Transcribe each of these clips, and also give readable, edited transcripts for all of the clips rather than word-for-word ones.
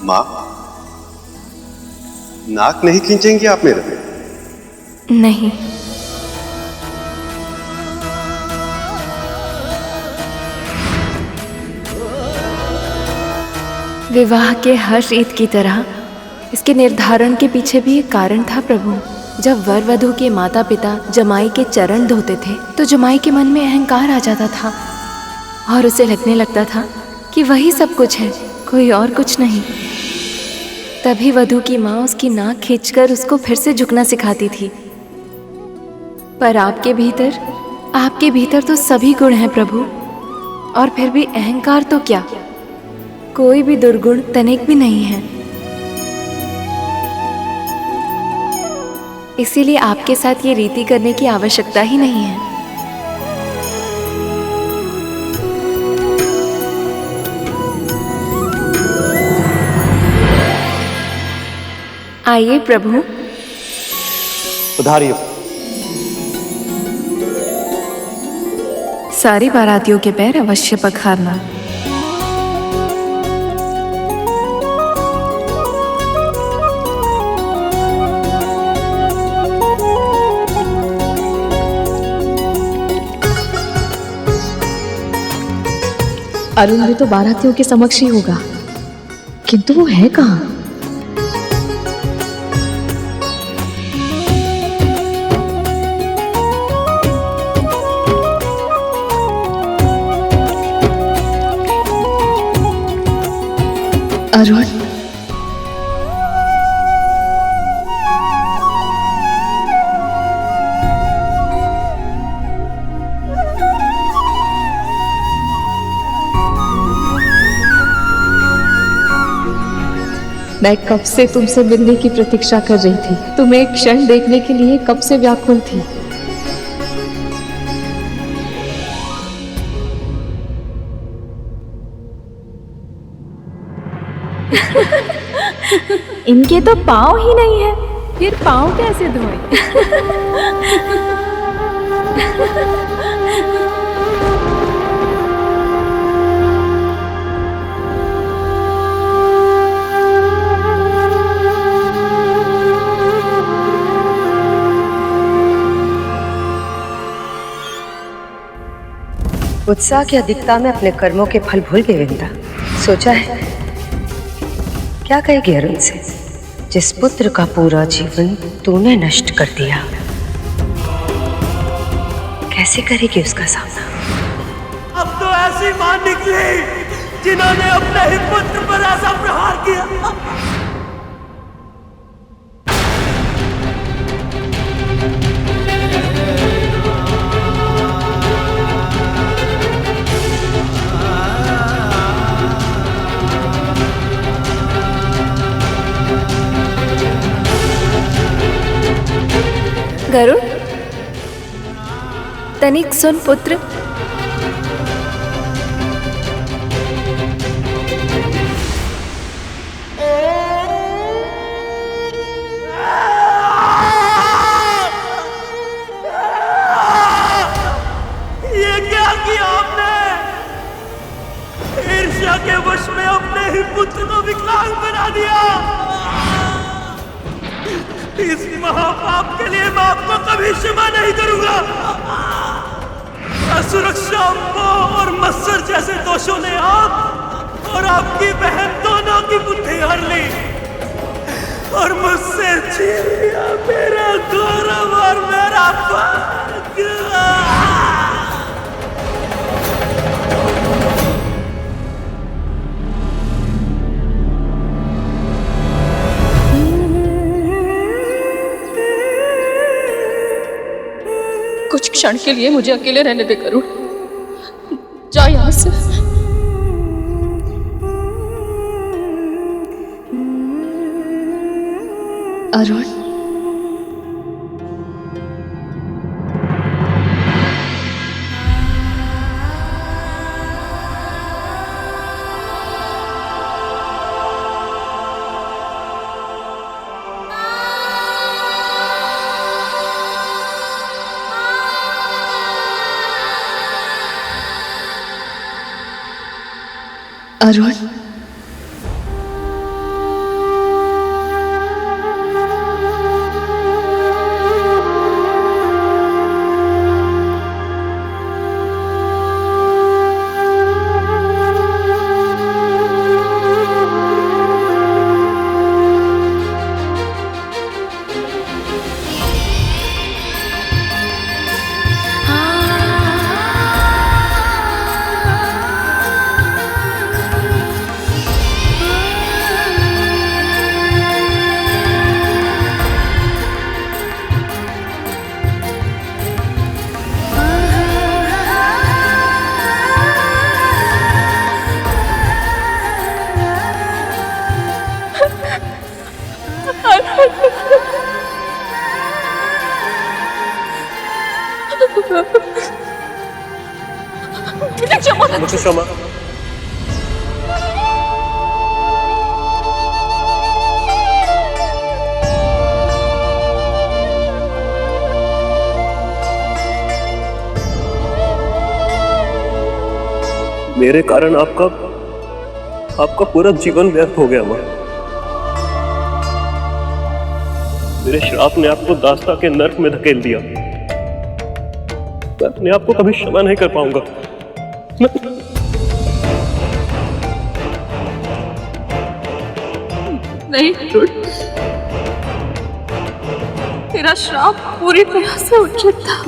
माँ, नाक नहीं खींचेंगी आप मेरा? नहीं। विवाह के हर्ष ईद की तरह इसके निर्धारण के पीछे भी एक कारण था प्रभु। जब वर वधू के माता पिता जमाई के चरण धोते थे तो जमाई के मन में अहंकार आ जाता था और उसे लगने लगता था कि वही सब कुछ है, कोई और कुछ नहीं। तभी वधू की माँ उसकी नाक खींचकर उसको फिर से झुकना सिखाती थी। पर आपके भीतर तो सभी गुण हैं प्रभु, और फिर भी अहंकार तो क्या, कोई भी दुर्गुण तनिक भी नहीं है। इसीलिए आपके साथ ये रीति करने की आवश्यकता ही नहीं है। आइए प्रभु। पधारिए। सारी बारातियों के पैर अवश्य पखारना। अरुण भी तो बारातियों के समक्ष ही होगा, किंतु वो है कहाँ? अरुण, मैं कब से तुमसे मिलने की प्रतीक्षा कर रही थी। तुम्हें एक क्षण देखने के लिए कब से व्याकुल थी। इनके तो पाँव ही नहीं है, फिर पाँव कैसे धोएं? उत्साह की अधिकता में अपने कर्मों के फल भूल गई विंदा। सोचा है क्या कहेगी अरुण से, जिस पुत्र का पूरा जीवन तूने नष्ट कर दिया, कैसे करेगी उसका सामना? अब तो ऐसी मां निकली जिन्होंने अपने ही पुत्र पर ऐसा प्रहार किया। गरुड़, तनिक सुन पुत्र। ये क्या किया आपने? ईर्ष्या के वश में अपने ही पुत्र को विकलांग बना दिया। इस महापाप के लिए मैं आपको कभी क्षमा नहीं करूंगा। असुरक्षा, मोह और मत्सर जैसे दोषों ने आप और आपकी बहन दोनों की बुद्धि हर ली और मुझसे छीन लिया मेरा गौरव और मेरा भाग्य। कुछ क्षण के लिए मुझे अकेले रहने दे गरुड़, जा यहाँ से। अरुण, अरुण, क्षमा। मेरे कारण आपका पूरा जीवन व्यर्थ हो गया माँ। मेरे श्राप ने आपको दास्ता के नर्क में धकेल दिया। मैं अपने आप को कभी क्षमा नहीं कर पाऊंगा। नहीं रुड, तेरा श्राप पूरी तरह से उचित था।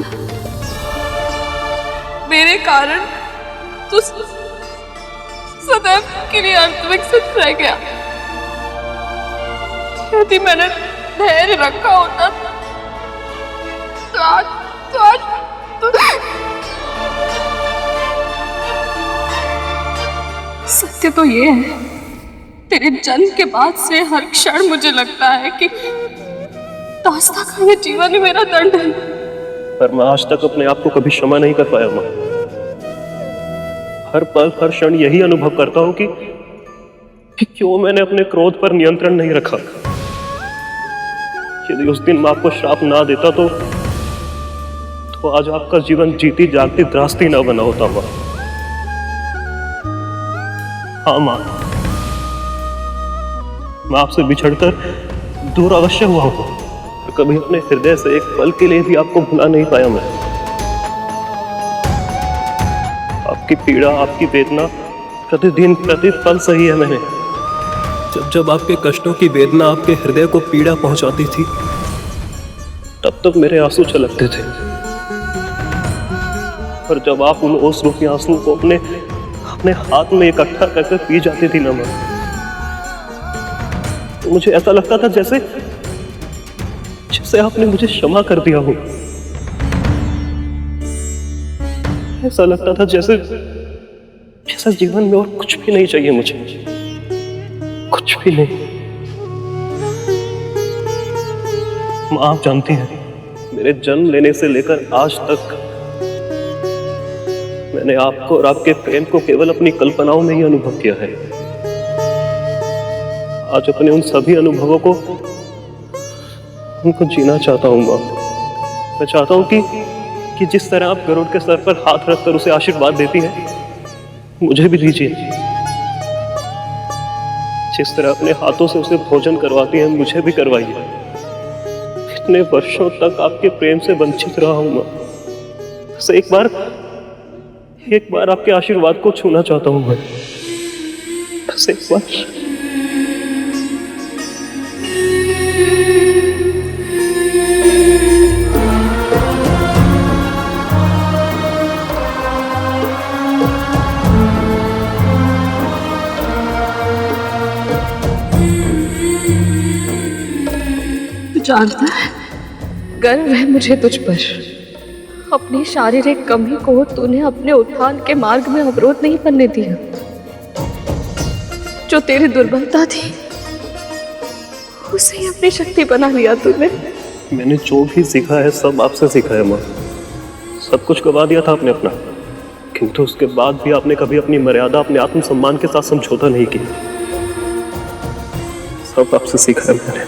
मेरे कारण तू सदैव के लिए अर्थविकसित रह गया। यदि मैंने धैर्य रखा होता तो आज सत्य तो ये है, तेरे जन्म के बाद से हर क्षण मुझे लगता है कि दास्ता का ये जीवन ही मेरा दंड है। पर मैं आज तक अपने आप को कभी क्षमा नहीं कर पाया माँ। हर पल हर क्षण यही अनुभव करता हूं कि क्यों मैंने अपने क्रोध पर नियंत्रण नहीं रखा। यदि उस दिन मैं आपको श्राप ना देता तो आज आपका जीवन जीती जागती त्रासदी ना बना होता माँ। हाँ माँ, मैं आपसे बिछड़कर दूर अवश्य हुआ हूं, पर कभी अपने हृदय से एक पल के लिए भी आपको भुला नहीं पाया मैं। आपकी पीड़ा, आपकी वेदना प्रतिदिन प्रतिपल सही है मैंने। जब आपके कष्टों की वेदना आपके हृदय को पीड़ा पहुंचाती थी, तब तक मेरे आंसू छलकते थे। पर जब आप उन ओस रूपी आंसू को अपने हाथ में इकट्ठा करके पी जाती थी ना मां, तो मुझे ऐसा लगता था जैसे आपने मुझे क्षमा कर दिया हो। ऐसा लगता था जैसे जीवन में और कुछ भी नहीं चाहिए मुझे, कुछ भी नहीं। मां, आप जानती हैं, मेरे जन्म लेने से लेकर आज तक मैंने आपको और आपके प्रेम को केवल अपनी कल्पनाओं में ही अनुभव किया है। आज अपने उन सभी अनुभवों को उनको जीना चाहता हूं मां। मैं चाहता हूं कि जिस तरह आप गरुड़ के सर पर हाथ रखकर उसे आशीर्वाद देती हैं, मुझे भी दीजिए। जिस तरह अपने हाथों से उसे भोजन करवाती हैं, मुझे भी करवाइए। इतने वर्षों तक आपके प्रेम से वंचित रहा हूं मैं। बस एक बार आपके आशीर्वाद को छूना चाहता हूं मैं। बस एक बार। जानता है, गर्व है मुझे तुझ पर। अपनी शारीरिक कमी को तूने अपने उत्थान के मार्ग में अवरोध नहीं बनने दिया। जो तेरी दुर्बलता थी उसे ही अपनी शक्ति बना लिया तूने। मैंने जो भी सीखा है सब आपसे सीखा है माँ। सब कुछ गवा दिया था आपने अपना, किंतु उसके बाद भी आपने कभी अपनी मर्यादा, अपने आत्मसम्मान के साथ समझौता नहीं किया। सब आपसे सीखा है मैंने।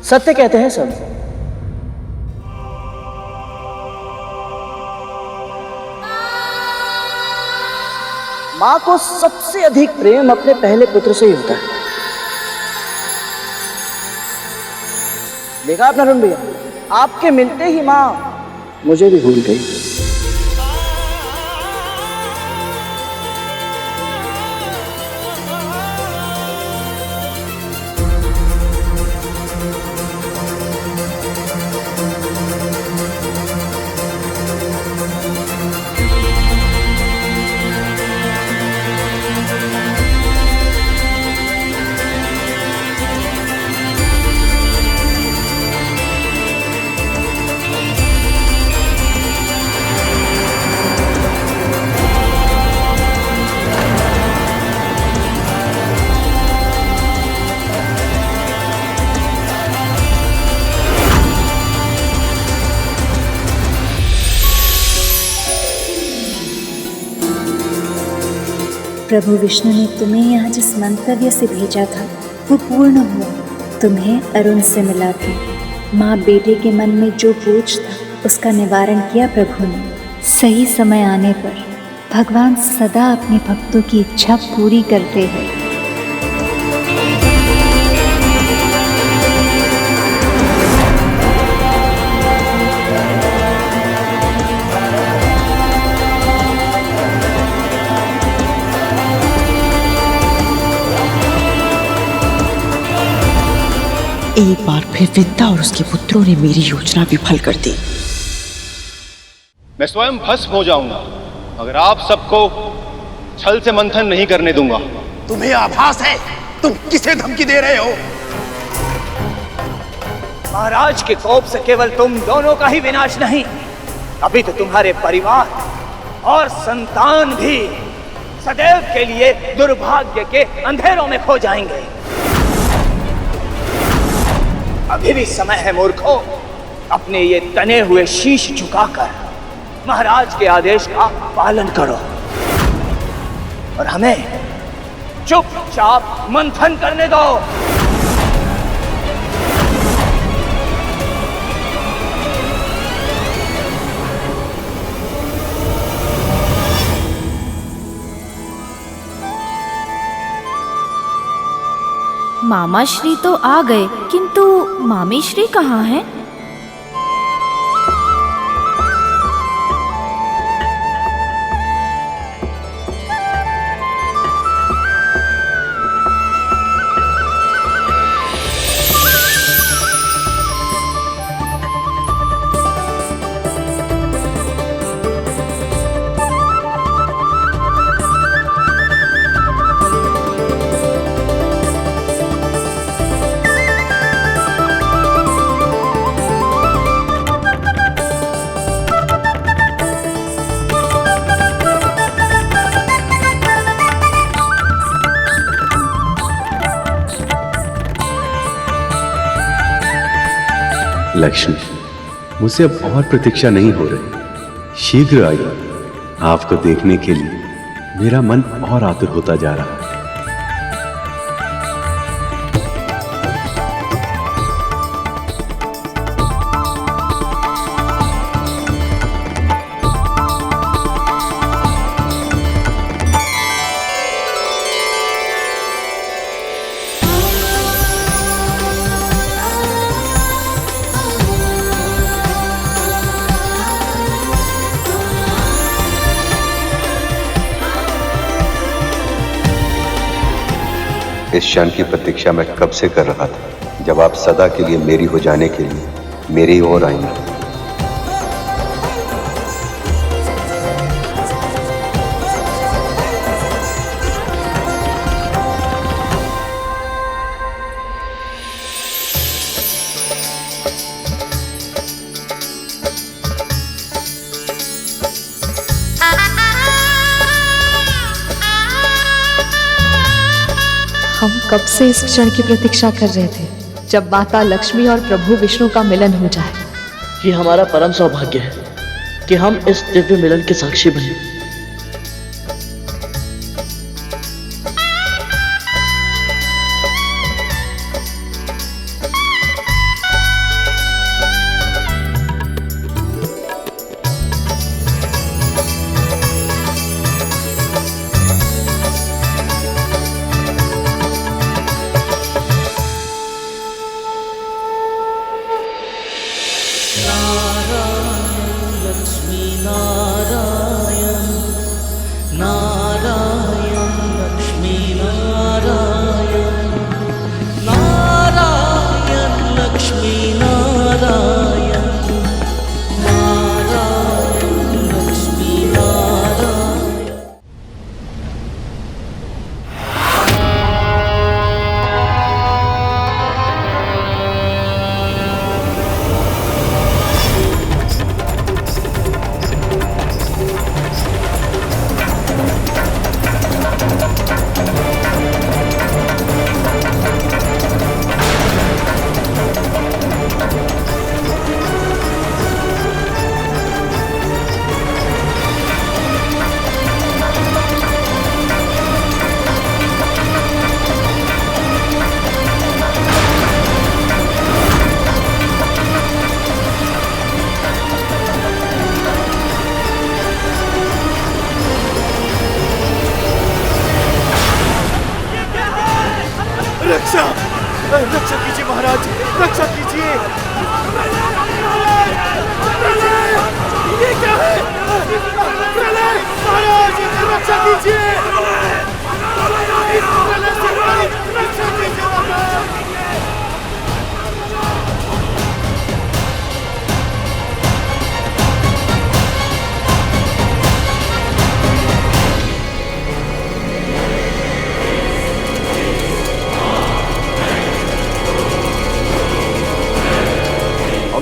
सत्य कहते हैं सब। मां को सबसे अधिक प्रेम अपने पहले पुत्र से ही होता है। देखा आपने अरुण भैया, आपके मिलते ही मां मुझे भी भूल गई। प्रभु विष्णु ने तुम्हें यहाँ जिस मंतव्य से भेजा था वो पूर्ण हुआ। तुम्हें अरुण से मिला के माँ बेटे के मन में जो बोझ था उसका निवारण किया प्रभु ने। सही समय आने पर भगवान सदा अपने भक्तों की इच्छा पूरी करते हैं। एक बार फिर विद्या और उसके पुत्रों ने मेरी योजना विफल कर दी। मैं स्वयं भस्म हो जाऊंगा मगर आप सबको छल से मंथन नहीं करने दूंगा। तुम्हें आभास है तुम किसे धमकी दे रहे हो? महाराज के कोप से केवल तुम दोनों का ही विनाश नहीं, अभी तो तुम्हारे परिवार और संतान भी सदैव के लिए दुर्भाग्य के अंधेरों में खो जाएंगे। अभी भी समय है मूर्खों, अपने ये तने हुए शीश झुकाकर महाराज के आदेश का पालन करो और हमें चुपचाप मंथन करने दो। मामा श्री तो आ गए, किंतु मामी श्री कहाँ हैं? लक्ष्मी, मुझसे अब और प्रतीक्षा नहीं हो रही। शीघ्र आइए। आपको देखने के लिए मेरा मन और आतुर होता जा रहा है। इस क्षण की प्रतीक्षा मैं कब से कर रहा था, जब आप सदा के लिए मेरी हो जाने के लिए मेरी ओर आएंगे। हम कब से इस क्षण की प्रतीक्षा कर रहे थे, जब माता लक्ष्मी और प्रभु विष्णु का मिलन हो जाए। ये हमारा परम सौभाग्य है कि हम इस दिव्य मिलन के साक्षी बने।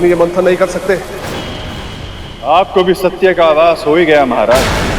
हम ये मंथन नहीं कर सकते। आपको भी सत्य का आभास हो ही गया महाराज।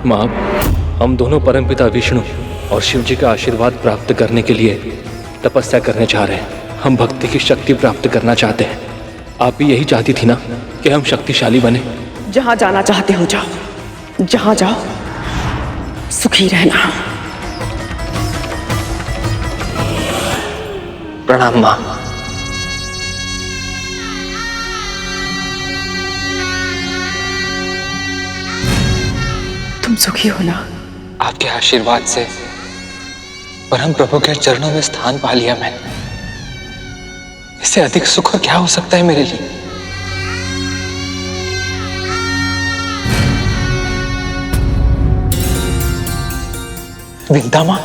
माँ, हम दोनों परमपिता विष्णु और शिव जी का आशीर्वाद प्राप्त करने के लिए तपस्या करने जा रहे हैं। हम भक्ति की शक्ति प्राप्त करना चाहते हैं। आप भी यही चाहती थी ना कि हम शक्तिशाली बने? जहां जाना चाहते हो जाओ, जहां जाओ सुखी रहना। प्रणाम माँ। तुम सुखी हो ना? आपके आशीर्वाद से परम प्रभु के चरणों में स्थान पा लिया मैंने। इससे अधिक सुख और क्या हो सकता है मेरे लिए? विद्या माँ,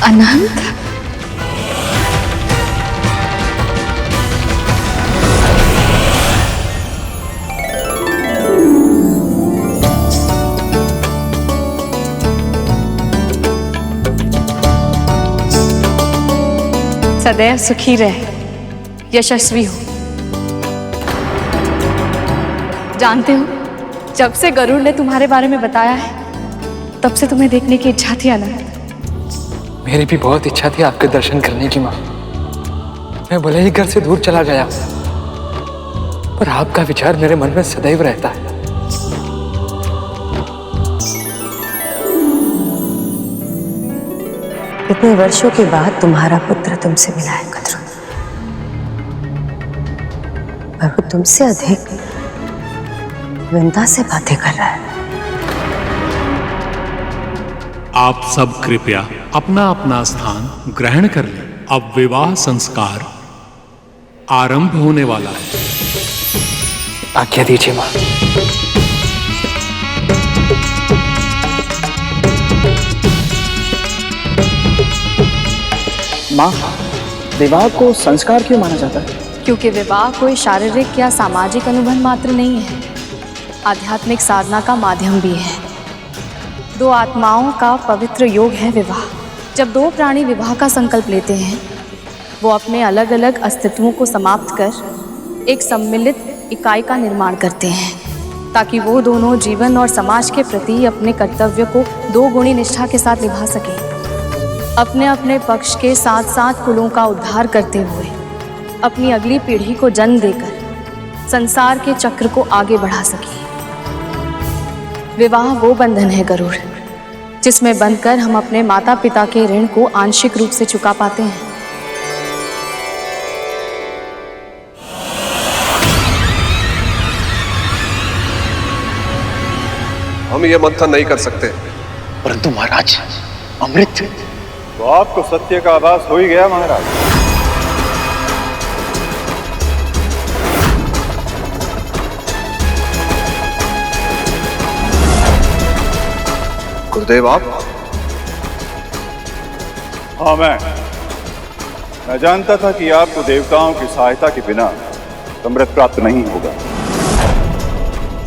अनंत, सदैव सुखी रहे, यशस्वी हो। जानते हो, जब से गरुड़ ने तुम्हारे बारे में बताया है तब से तुम्हें देखने की इच्छा थी अनंत। मेरी भी बहुत इच्छा थी आपके दर्शन करने की माँ। मैं भले ही घर से दूर चला गया पर आपका विचार मेरे मन में सदैव रहता है। इतने वर्षों के बाद तुम्हारा पुत्र तुमसे मिला है कद्रुन, पर वो तुमसे अधिक विंदा से बातें कर रहा है। आप सब कृपया अपना अपना स्थान ग्रहण कर लें। अब विवाह संस्कार आरंभ होने वाला है। आज्ञा दीजिए माँ। माँ, विवाह को संस्कार क्यों माना जाता है? क्योंकि विवाह कोई शारीरिक या सामाजिक अनुबंध मात्र नहीं है, आध्यात्मिक साधना का माध्यम भी है। दो आत्माओं का पवित्र योग है विवाह। जब दो प्राणी विवाह का संकल्प लेते हैं, वो अपने अलग अलग अस्तित्वों को समाप्त कर एक सम्मिलित इकाई का निर्माण करते हैं, ताकि वो दोनों जीवन और समाज के प्रति अपने कर्तव्य को दो गुणी निष्ठा के साथ निभा सकें, अपने अपने पक्ष के साथ साथ कुलों का उद्धार करते हुए अपनी अगली पीढ़ी को जन्म देकर संसार के चक्र को आगे बढ़ा सके। विवाह वो बंधन है गरुड़, जिसमें बंधकर हम अपने माता पिता के ऋण को आंशिक रूप से चुका पाते हैं। हम ये मंथन नहीं कर सकते। परंतु महाराज, अमृत। तो आपको सत्य का आभास हो ही गया महाराज। गुरुदेव आप? हाँ, मैं जानता था कि आपको देवताओं की सहायता के बिना अमृत प्राप्त नहीं होगा।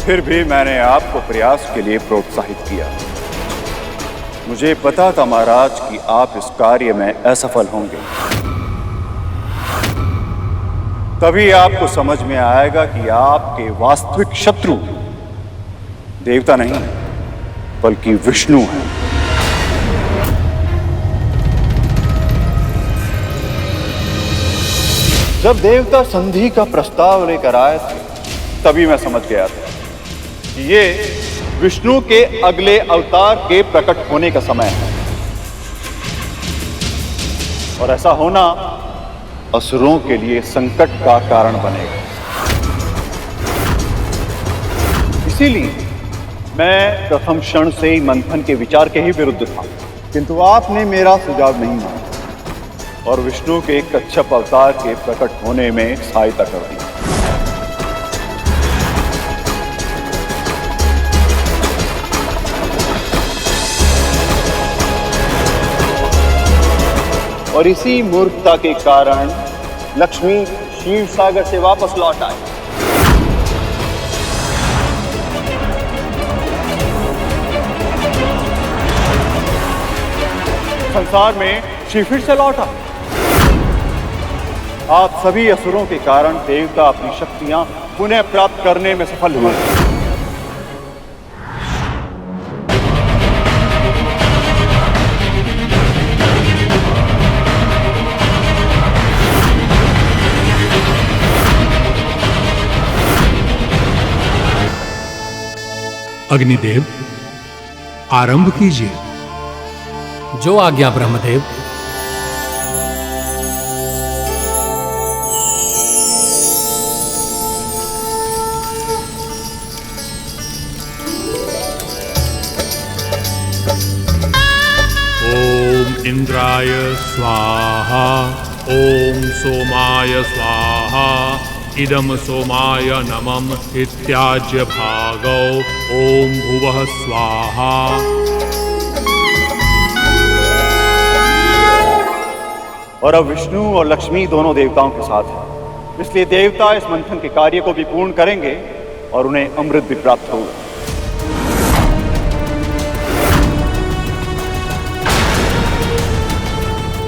फिर भी मैंने आपको प्रयास के लिए प्रोत्साहित किया। मुझे पता था महाराज कि आप इस कार्य में असफल होंगे। तभी आपको समझ में आएगा कि आपके वास्तविक शत्रु देवता नहीं बल्कि विष्णु है। जब देवता संधि का प्रस्ताव लेकर आए थे, तभी मैं समझ गया था कि ये विष्णु के अगले अवतार के प्रकट होने का समय है, और ऐसा होना असुरों के लिए संकट का कारण बनेगा। इसीलिए मैं प्रथम क्षण से ही मंथन के विचार के ही विरुद्ध था, किंतु आपने मेरा सुझाव नहीं माना और विष्णु के कच्छप अवतार के प्रकट होने में सहायता कर दी। और इसी मूर्खता के कारण लक्ष्मी क्षीर सागर से वापस लौट आए। संसार में शिव फिर से लौटा। आप सभी असुरों के कारण देवता अपनी शक्तियां पुनः प्राप्त करने में सफल हुए। अग्निदेव, आरंभ कीजिए। जो आज्ञा ब्रह्मदेव। ओम इंद्राय स्वाहा, ओम सोमाय स्वाहा, इदम सोमाय नमः इत्याज्य भागौ, ओम भुवः स्वाहा। और अब विष्णु और लक्ष्मी दोनों देवताओं के साथ हैं, इसलिए देवता इस मंथन के कार्य को भी पूर्ण करेंगे और उन्हें अमृत भी प्राप्त होगा।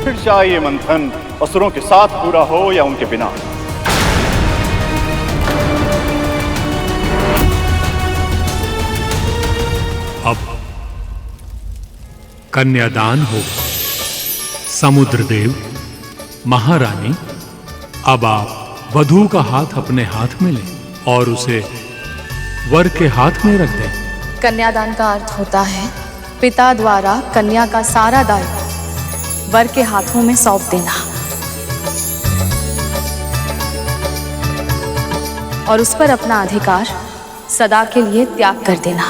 फिर चाहे ये मंथन असुरों के साथ पूरा हो या उनके बिना। अब कन्यादान होगा। समुद्रदेव, महारानी, अब आप वधू का हाथ अपने हाथ में लें और उसे वर के हाथ में रख दें। कन्यादान का अर्थ होता है पिता द्वारा कन्या का सारा दायित्व वर के हाथों में सौंप देना और उस पर अपना अधिकार सदा के लिए त्याग कर देना।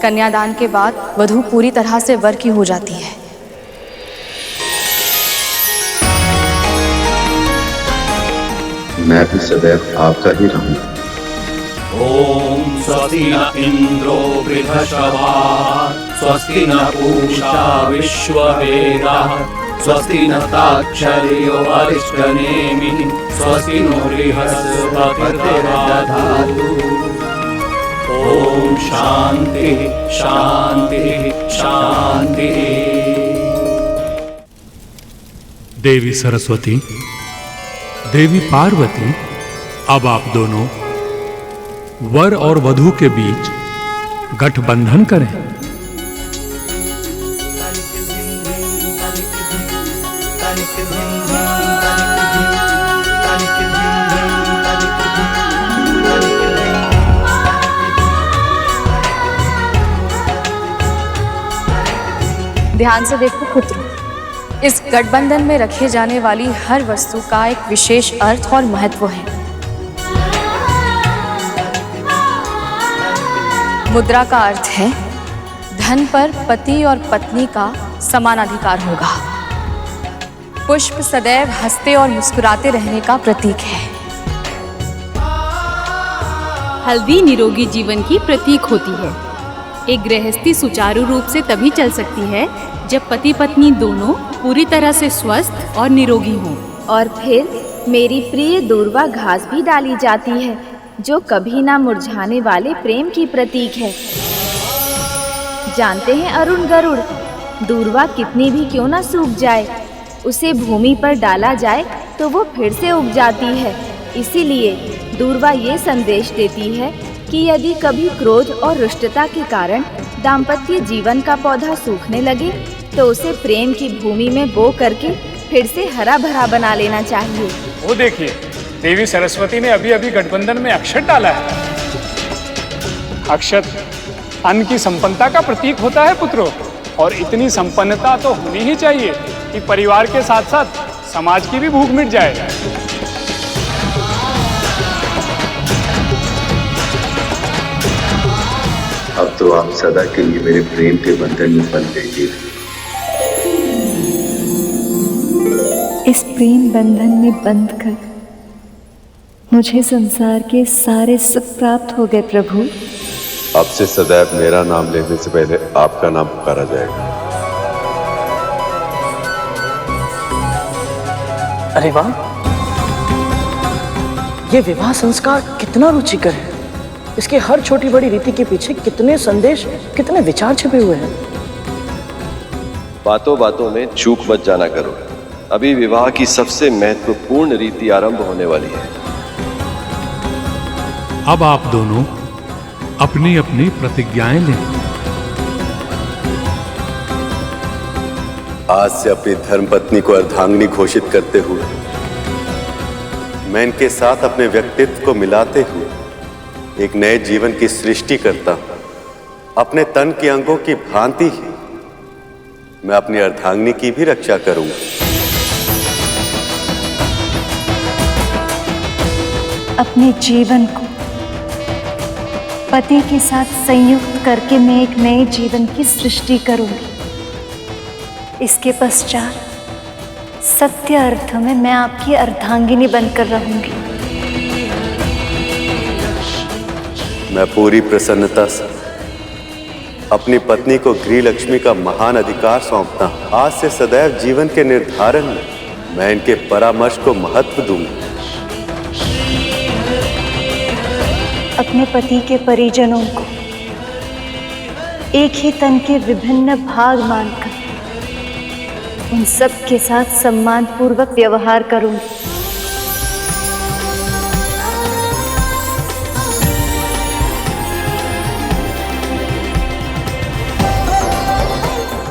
कन्यादान के बाद वधू पूरी तरह से वर की हो जाती है। मैं भी सदैव आपका ही रहूंगा। ओम स्वस्ति न इंद्रो वृद्धश्रवाः, स्वस्ति न पूषा विश्ववेदाः, स्वस्ति नस्ताक्षर्यो अरिष्टनेमिः, स्वस्ति नो बृहस्पतिर्दधातु। ओम ओम शांति शांति शांति। देवी सरस्वती, देवी पार्वती, अब आप दोनों वर और वधू के बीच गठबंधन करें। ध्यान से देखो पुत्र, इस गठबंधन में रखे जाने वाली हर वस्तु का एक विशेष अर्थ और महत्व है। मुद्रा का अर्थ है धन पर पति और पत्नी का समान अधिकार होगा। पुष्प सदैव हंसते और मुस्कुराते रहने का प्रतीक है। हल्दी निरोगी जीवन की प्रतीक होती है। एक गृहस्थी सुचारू रूप से तभी चल सकती है जब पति पत्नी दोनों पूरी तरह से स्वस्थ और निरोगी हों। और फिर मेरी प्रिय दूर्वा घास भी डाली जाती है, जो कभी ना मुरझाने वाले प्रेम की प्रतीक है। जानते हैं अरुण गरुड़, दूर्वा कितनी भी क्यों ना सूख जाए, उसे भूमि पर डाला जाए तो वो फिर से उग जाती है। इसीलिए दूर्वा ये संदेश देती है कि यदि कभी क्रोध और रुष्टता के कारण दाम्पत्य जीवन का पौधा सूखने लगे तो उसे प्रेम की भूमि में बो करके फिर से हरा भरा बना लेना चाहिए। वो देखिए, देवी सरस्वती ने अभी अभी गठबंधन में अक्षत डाला है। अक्षत अन्न की संपन्नता का प्रतीक होता है पुत्रों, और इतनी संपन्नता तो होनी ही चाहिए कि परिवार के साथ साथ समाज की भी भूख मिट जाए। अब तो आप सदा के लिए मेरे प्रेम के बंधन में बंध गए। इस प्रेम बंधन में बंध कर मुझे संसार के सारे सुख प्राप्त हो गए प्रभु। अब से सदैव मेरा नाम लेने से पहले आपका नाम पुकारा जाएगा। अरे वाह, ये विवाह संस्कार कितना रुचिकर है। इसके हर छोटी बड़ी रीति के पीछे कितने संदेश, कितने विचार छिपे हुए हैं। बातों बातों में चूक मत जाना करो। अभी विवाह की सबसे महत्वपूर्ण रीति आरंभ होने वाली है। अब आप दोनों अपनी अपनी प्रतिज्ञाएं लें। आज से अपनी धर्मपत्नी को अर्धांगिनी घोषित करते हुए मैं इनके साथ अपने व्यक्तित्व को मिलाते हुए एक नए जीवन की सृष्टि करता हूं। अपने तन के अंगों की भांति ही मैं अपनी अर्धांगिनी की भी रक्षा करूंगा। अपने जीवन को पति के साथ संयुक्त करके मैं एक नए जीवन की सृष्टि करूंगी। इसके पश्चात सत्य अर्थ में मैं आपकी अर्धांगिनी बनकर रहूंगी। मैं पूरी प्रसन्नता से अपनी पत्नी को गृह लक्ष्मी का महान अधिकार सौंपता हूं। आज से सदैव जीवन के निर्धारण में मैं इनके परामर्श को महत्व दूंगा। अपने पति के परिजनों को एक ही तन के विभिन्न भाग मानकर उन सब के साथ सम्मान पूर्वक व्यवहार करूंगी।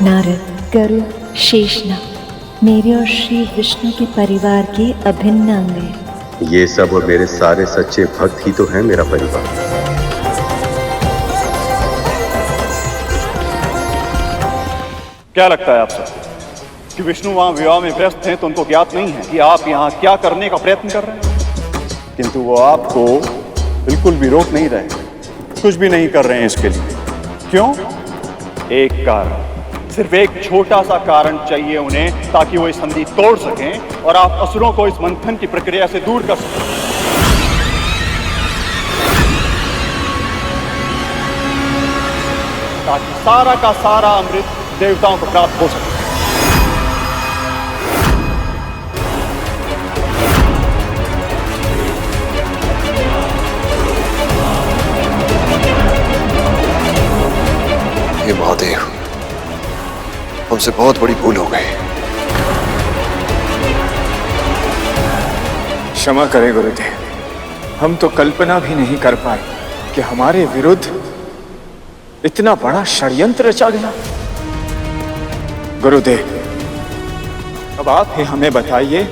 नारद, गरुड़, शेषनाग मेरे और श्री विष्णु के परिवार के अभिन्न अंग हैं। ये सब और मेरे सारे सच्चे भक्त ही तो हैं मेरा परिवार। क्या लगता है आप सब कि विष्णु वहां विवाह में व्यस्त हैं तो उनको ज्ञात नहीं है कि आप यहाँ क्या करने का प्रयत्न कर रहे हैं? किंतु वो आपको बिल्कुल भी रोक नहीं रहे, कुछ भी नहीं कर रहे हैं इसके लिए। क्यों? एक कारण, सिर्फ एक छोटा सा कारण चाहिए उन्हें, ताकि वो इस संधि तोड़ सकें और आप असुरों को इस मंथन की प्रक्रिया से दूर कर सकें। ताकि सारा का सारा अमृत देवताओं को प्राप्त हो सके। हे महादेव, हमसे बहुत बड़ी भूल हो गई। क्षमा करें गुरुदेव, हम तो कल्पना भी नहीं कर पाए कि हमारे विरुद्ध इतना बड़ा षड्यंत्र रचा गया। गुरुदेव, अब आप ही हमें बताइए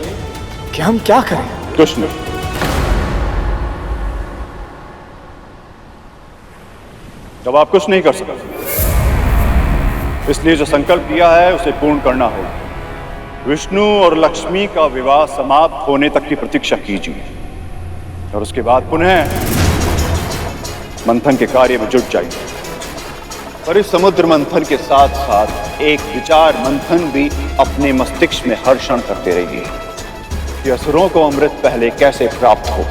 कि हम क्या करें। कुछ नहीं, अब आप कुछ नहीं कर सकते, इसलिए जो संकल्प किया है उसे पूर्ण करना होगा। विष्णु और लक्ष्मी का विवाह समाप्त होने तक की प्रतीक्षा कीजिए और उसके बाद पुनः मंथन के कार्य में जुट जाइए। और इस समुद्र मंथन के साथ साथ एक विचार मंथन भी अपने मस्तिष्क में हर क्षण करते रहिए कि असुरों को अमृत पहले कैसे प्राप्त हो।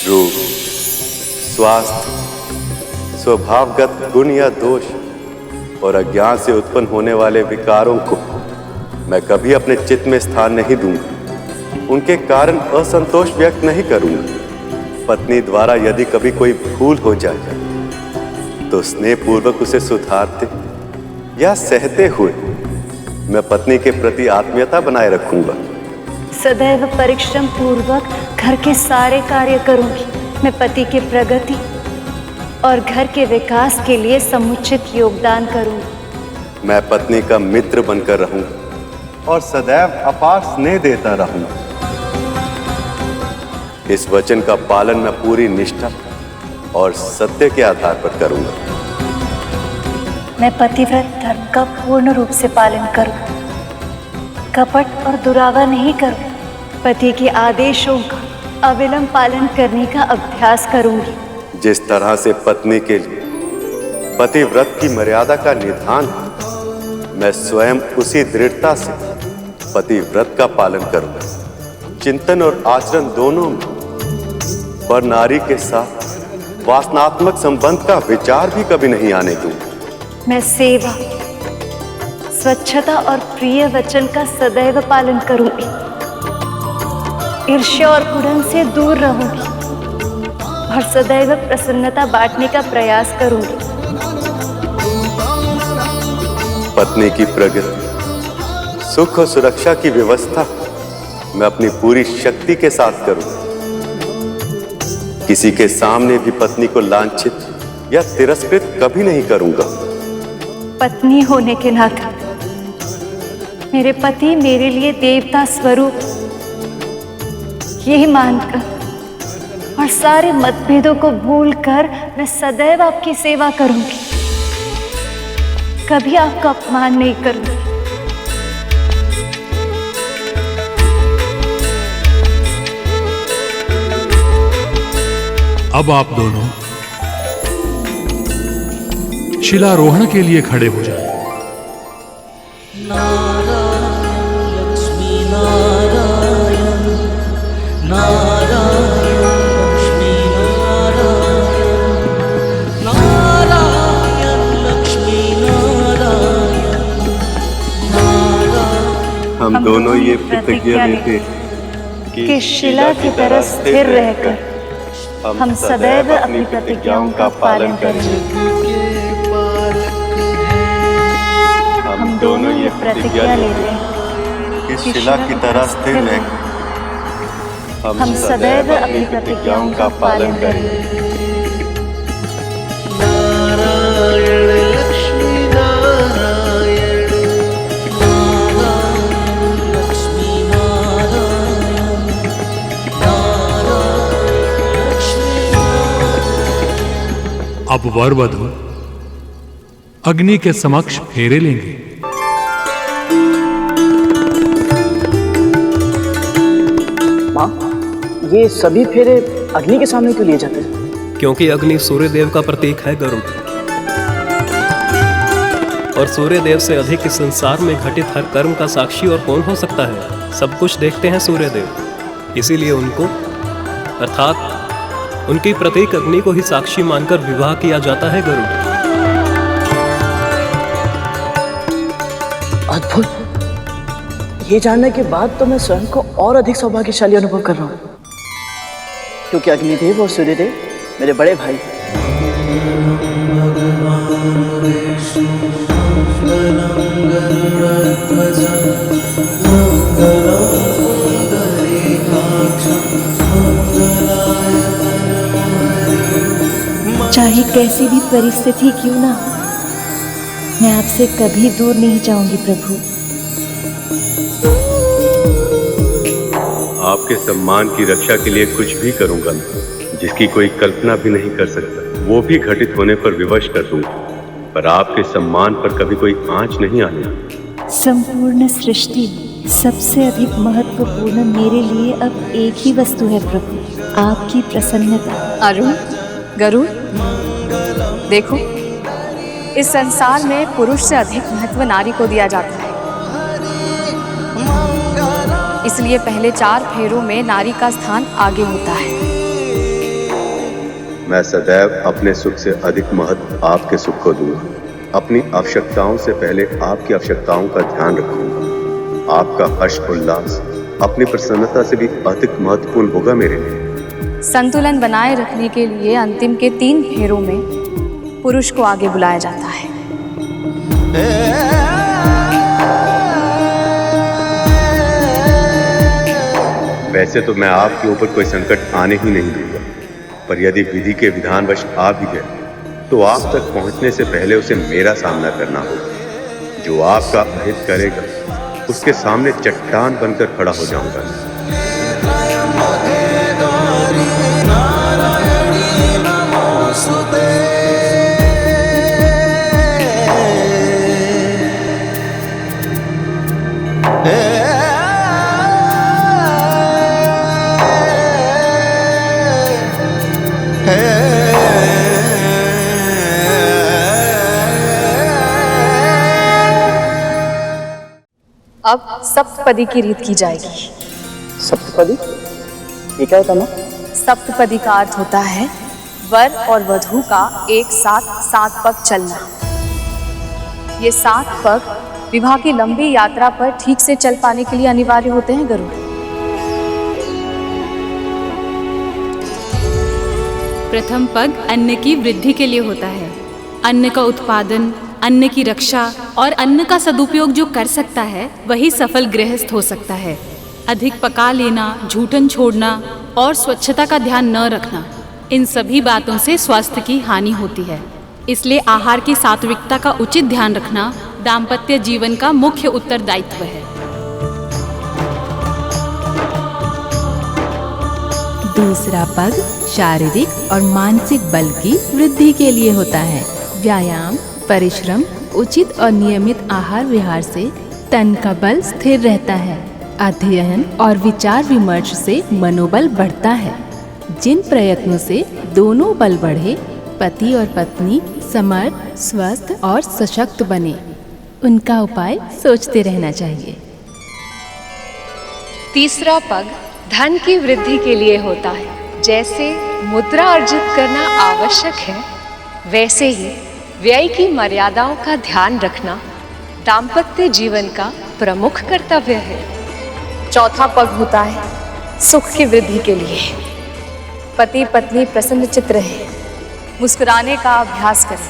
रूप, स्वास्थ्य, स्वभावगत गुण या दोष और अज्ञान से उत्पन्न होने वाले विकारों को मैं कभी अपने चित्त में स्थान नहीं दूंगा। उनके कारण असंतोष व्यक्त नहीं करूंगा। पत्नी द्वारा यदि कभी कोई भूल हो जाए तो स्नेहपूर्वक उसे सुधारते या सहते हुए मैं पत्नी के प्रति आत्मीयता बनाए रखूंगा। सदैव परिश्रम पूर्वक घर के सारे कार्य करूंगी। मैं पति की प्रगति और घर के विकास के लिए समुचित योगदान करूंगी। मैं पत्नी का मित्र बनकर रहूंगा और सदैव अपार स्नेह देता रहूंगा। इस वचन का पालन मैं पूरी निष्ठा और सत्य के आधार पर करूंगा। मैं पतिव्रत धर्म का पूर्ण रूप से पालन करूंगा, कपट और दुरावा नहीं करूंगा। पति के आदेशों का अविलंब पालन करने का अभ्यास करूंगी। जिस तरह से पत्नी के लिए पतिव्रत की मर्यादा का निधान है, मैं स्वयं उसी दृढ़ता से पतिव्रत का पालन करूंगा। चिंतन और आचरण दोनों में पर नारी के साथ वासनात्मक संबंध का विचार भी कभी नहीं आने दूंगा। मैं सेवा, स्वच्छता और प्रिय वचन का सदैव पालन करूंगी। ईर्ष्या और कुड़न से दूर रहूंगी और सदैव प्रसन्नता बांटने का प्रयास करूंगी। पत्नी की प्रगति, सुख और सुरक्षा की व्यवस्था मैं अपनी पूरी शक्ति के साथ करूंगा। किसी के सामने भी पत्नी को लांछित या तिरस्कृत कभी नहीं करूंगा। पत्नी होने के नाते मेरे पति मेरे लिए देवता स्वरूप, यही मानकर और सारे मतभेदों को भूलकर मैं सदैव आपकी सेवा करूंगी। कभी आपका अपमान नहीं करूंगी। अब आप दोनों शिलारोहण के लिए खड़े हो जाएं। हम दोनों ये प्रतिज्ञा लेते कि शिला की तरह स्थिर रहकर हम सदैव अपनी प्रतिज्ञाओं का पालन करेंगे। हम दोनों ये प्रतिज्ञा लेते हैं कि शिला की तरह स्थिर रहकर हम सदैव अपनी प्रतिज्ञाओं का पालन करेंगे। अब वर वधू अग्नि के समक्ष फेरे लेंगे। माँ, ये सभी फेरे अग्नि के सामने क्यों लिए जाते हैं? क्योंकि अग्नि सूर्य देव का प्रतीक है गरुड़, और सूर्य देव से अधिक इस संसार में घटित हर कर्म का साक्षी और कौन हो सकता है। सब कुछ देखते हैं सूर्य देव, इसीलिए उनको अर्थात उनकी प्रत्येक अग्नि को ही साक्षी मानकर विवाह किया जाता है गरुड़। अद्भुत। ये जानने के बाद तो मैं स्वयं को और अधिक सौभाग्यशाली अनुभव कर रहा हूँ, क्योंकि अग्निदेव और सूर्यदेव मेरे बड़े भाई। चाहे कैसी भी परिस्थिति क्यों ना हो, मैं आपसे कभी दूर नहीं जाऊंगी प्रभु। आपके सम्मान की रक्षा के लिए कुछ भी करूंगा, जिसकी कोई कल्पना भी नहीं कर सकता। वो भी घटित होने पर विवश कर दूंगा, पर आपके सम्मान पर कभी कोई आंच नहीं आने। संपूर्ण सृष्टि में सबसे अधिक महत्वपूर्ण मेरे लिए अब एक ही वस्तु है प्रभु, आपकी प्रसन्नता। अरुण, गरुड़, देखो, इस संसार में पुरुष से अधिक महत्व नारी को दिया जाता है। इसलिए पहले 4 फेरों में नारी का स्थान आगे होता है। मैं सदैव अपने सुख से अधिक महत्व आपके सुख को दूंगा। अपनी आवश्यकताओं से पहले आपकी आवश्यकताओं का ध्यान रखूंगा। आपका हर्ष उल्लास अपनी प्रसन्नता से भी अधिक महत्वपूर्ण होगा मेरे लिए। संतुलन बनाए रखने के लिए अंतिम के 3 फेरों में पुरुष को आगे बुलाया जाता है। वैसे तो मैं आपके ऊपर कोई संकट आने ही नहीं दूंगा, पर यदि विधि के विधानवश आ भी गए तो आप तक पहुंचने से पहले उसे मेरा सामना करना होगा। जो आपका अहित करेगा उसके सामने चट्टान बनकर खड़ा हो जाऊंगा। अब सप्तपदी की रीत की जाएगी। सप्तपदी? ये क्या होता है माँ? सप्तपदी का अर्थ होता है वर और वधू का एक साथ 7 पग चलना। ये 7 पग विवाह की लंबी यात्रा पर ठीक से चल पाने के लिए अनिवार्य होते हैं गरुड़। प्रथम पग अन्न की वृद्धि के लिए होता है। अन्न का उत्पादन, अन्न की रक्षा और अन्न का सदुपयोग जो कर सकता है वही सफल गृहस्थ हो सकता है। अधिक पका लेना, झूठन छोड़ना और स्वच्छता का ध्यान न रखना, इन सभी बातों से स्वास्थ्य की हानि होती है। इसलिए आहार की सात्विकता का उचित ध्यान रखना दाम्पत्य जीवन का मुख्य उत्तरदायित्व है। दूसरा पग शारीरिक और मानसिक बल की वृद्धि के लिए होता है। व्यायाम, परिश्रम, उचित और नियमित आहार विहार से तन का बल स्थिर रहता है। अध्ययन और विचार विमर्श से मनोबल बढ़ता है। जिन प्रयत्नों से दोनों बल बढ़े, पति और पत्नी समर्थ, स्वस्थ और सशक्त बने, उनका उपाय सोचते रहना चाहिए। तीसरा पग धन की वृद्धि के लिए होता है। जैसे मुद्रा अर्जित करना आवश्यक है, वैसे ही व्यय की मर्यादाओं का ध्यान रखना दाम्पत्य जीवन का प्रमुख कर्तव्य है। चौथा पग होता है सुख की वृद्धि के लिए। पति पत्नी प्रसन्न चित्त रहे, मुस्कुराने का अभ्यास करें,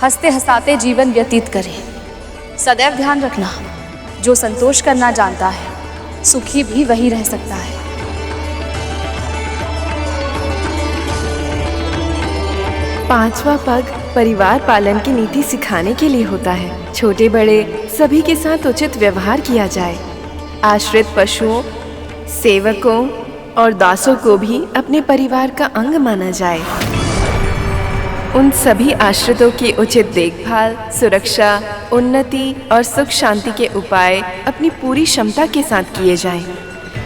हंसते हंसाते जीवन व्यतीत करें। सदैव ध्यान रखना, जो संतोष करना जानता है सुखी भी वही रह सकता है। पांचवा पग परिवार पालन की नीति सिखाने के लिए होता है। छोटे बड़े सभी के साथ उचित व्यवहार किया जाए। आश्रित पशुओं, सेवकों और दासों को भी अपने परिवार का अंग माना जाए। उन सभी आश्रितों की उचित देखभाल, सुरक्षा, उन्नति और सुख शांति के उपाय अपनी पूरी क्षमता के साथ किए जाएं।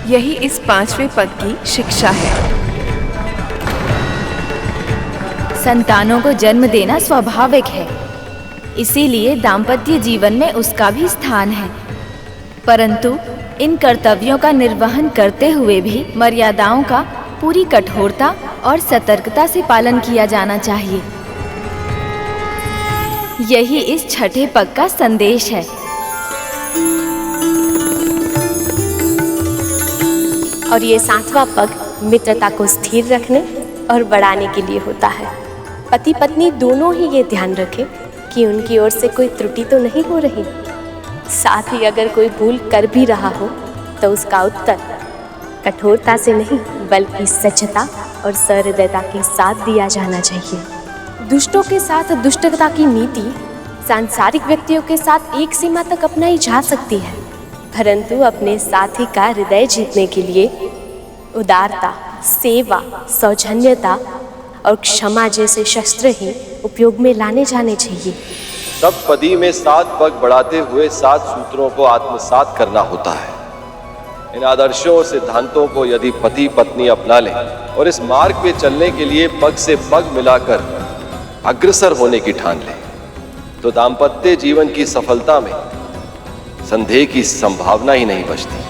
यही इस 5वें पग की शिक्षा है। संतानों को जन्म देना स्वाभाविक है, इसीलिए दाम्पत्य जीवन में उसका भी स्थान है। परंतु इन कर्तव्यों का निर्वहन करते हुए भी मर्यादाओं का पूरी कठोरता और सतर्कता से पालन किया जाना चाहिए। यही इस छठे पग का संदेश है। और ये 7वां पग मित्रता को स्थिर रखने और बढ़ाने के लिए होता है। पति पत्नी दोनों ही ये ध्यान रखें कि उनकी ओर से कोई त्रुटि तो नहीं हो रही। साथ ही अगर कोई भूल कर भी रहा हो तो उसका उत्तर कठोरता से नहीं बल्कि सच्चता और सहृदयता के साथ दिया जाना चाहिए। दुष्टों के साथ दुष्टता की नीति सांसारिक व्यक्तियों के साथ एक सीमा तक अपनाई जा सकती है, परंतु अपने साथी का हृदय जीतने के लिए उदारता, सेवा, सौजन्यता और क्षमा जैसे शस्त्र ही उपयोग में लाने जाने चाहिए। सप्तपदी में 7 पग बढ़ाते हुए 7 सूत्रों को आत्मसात करना होता है। इन आदर्शों और सिद्धांतों को यदि पति पत्नी अपना लें और इस मार्ग पे चलने के लिए पग से पग मिलाकर अग्रसर होने की ठान लें, तो दाम्पत्य जीवन की सफलता में संदेह की संभावना ही नहीं बचती।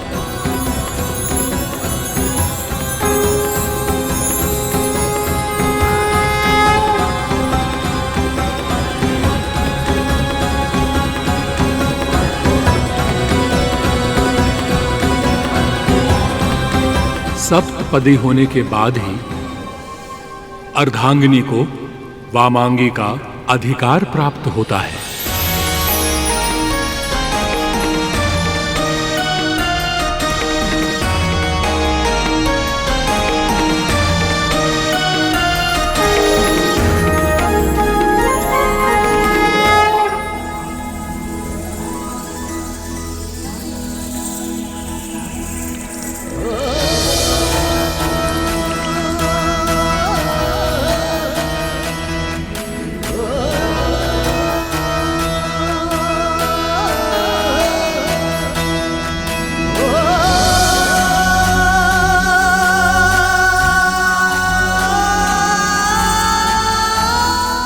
सप्तपदी होने के बाद ही अर्धांगिनी को वामांगी का अधिकार प्राप्त होता है।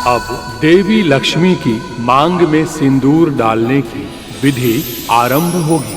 अब देवी लक्ष्मी की मांग में सिंदूर डालने की विधि आरंभ होगी।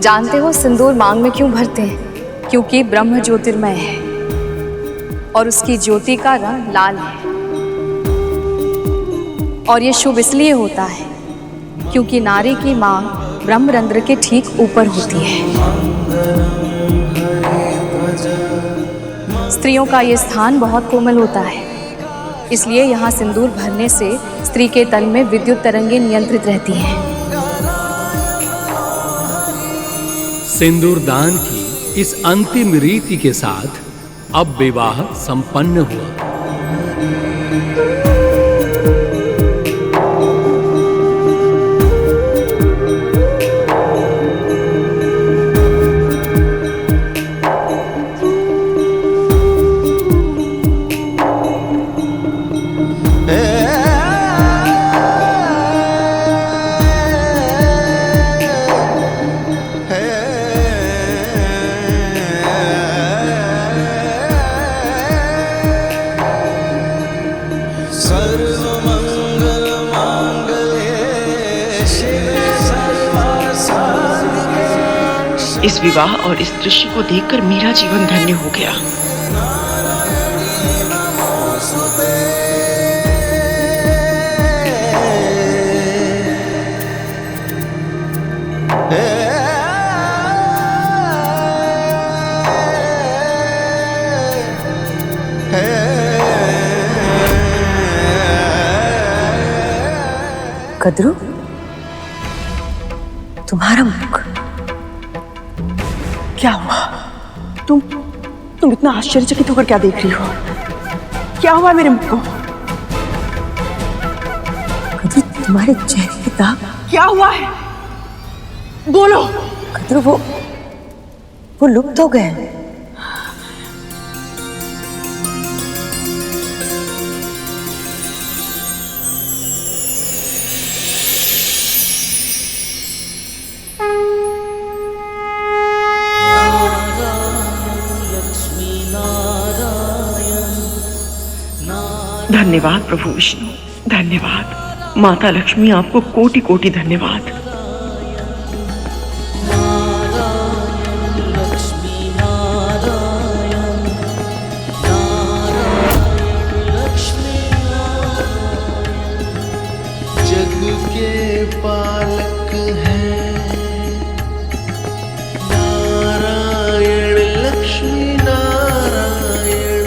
जानते हो सिंदूर मांग में क्यों भरते हैं? क्योंकि ब्रह्म ज्योतिर्मय है और उसकी ज्योति का रंग लाल है। और ये शुभ इसलिए होता है क्योंकि नारी की मांग ब्रह्मरंध्र के ठीक ऊपर होती है। स्त्रियों का ये स्थान बहुत कोमल होता है, इसलिए यहाँ सिंदूर भरने से स्त्री के तन में विद्युत तरंगें नियंत्रित रहती हैं। सिंदूर दान की इस अंतिम रीति के साथ अब विवाह संपन्न हुआ। इस विवाह और इस दृश्य को देखकर मेरा जीवन धन्य हो गया। कद्रू, तुम्हारा मुख क्या हुआ? तुम इतना आश्चर्यचकित होकर क्या देख रही हो? क्या हुआ मेरे मुख को? कद्रू, तुम्हारे चेहरे पे दाग क्या हुआ है? बोलो। कद्रू, वो लुप्त हो गए हैं। धन्यवाद प्रभु विष्णु, धन्यवाद माता लक्ष्मी, आपको कोटि कोटि धन्यवाद। जग के पालक हैं नारायण, लक्ष्मी नारायण,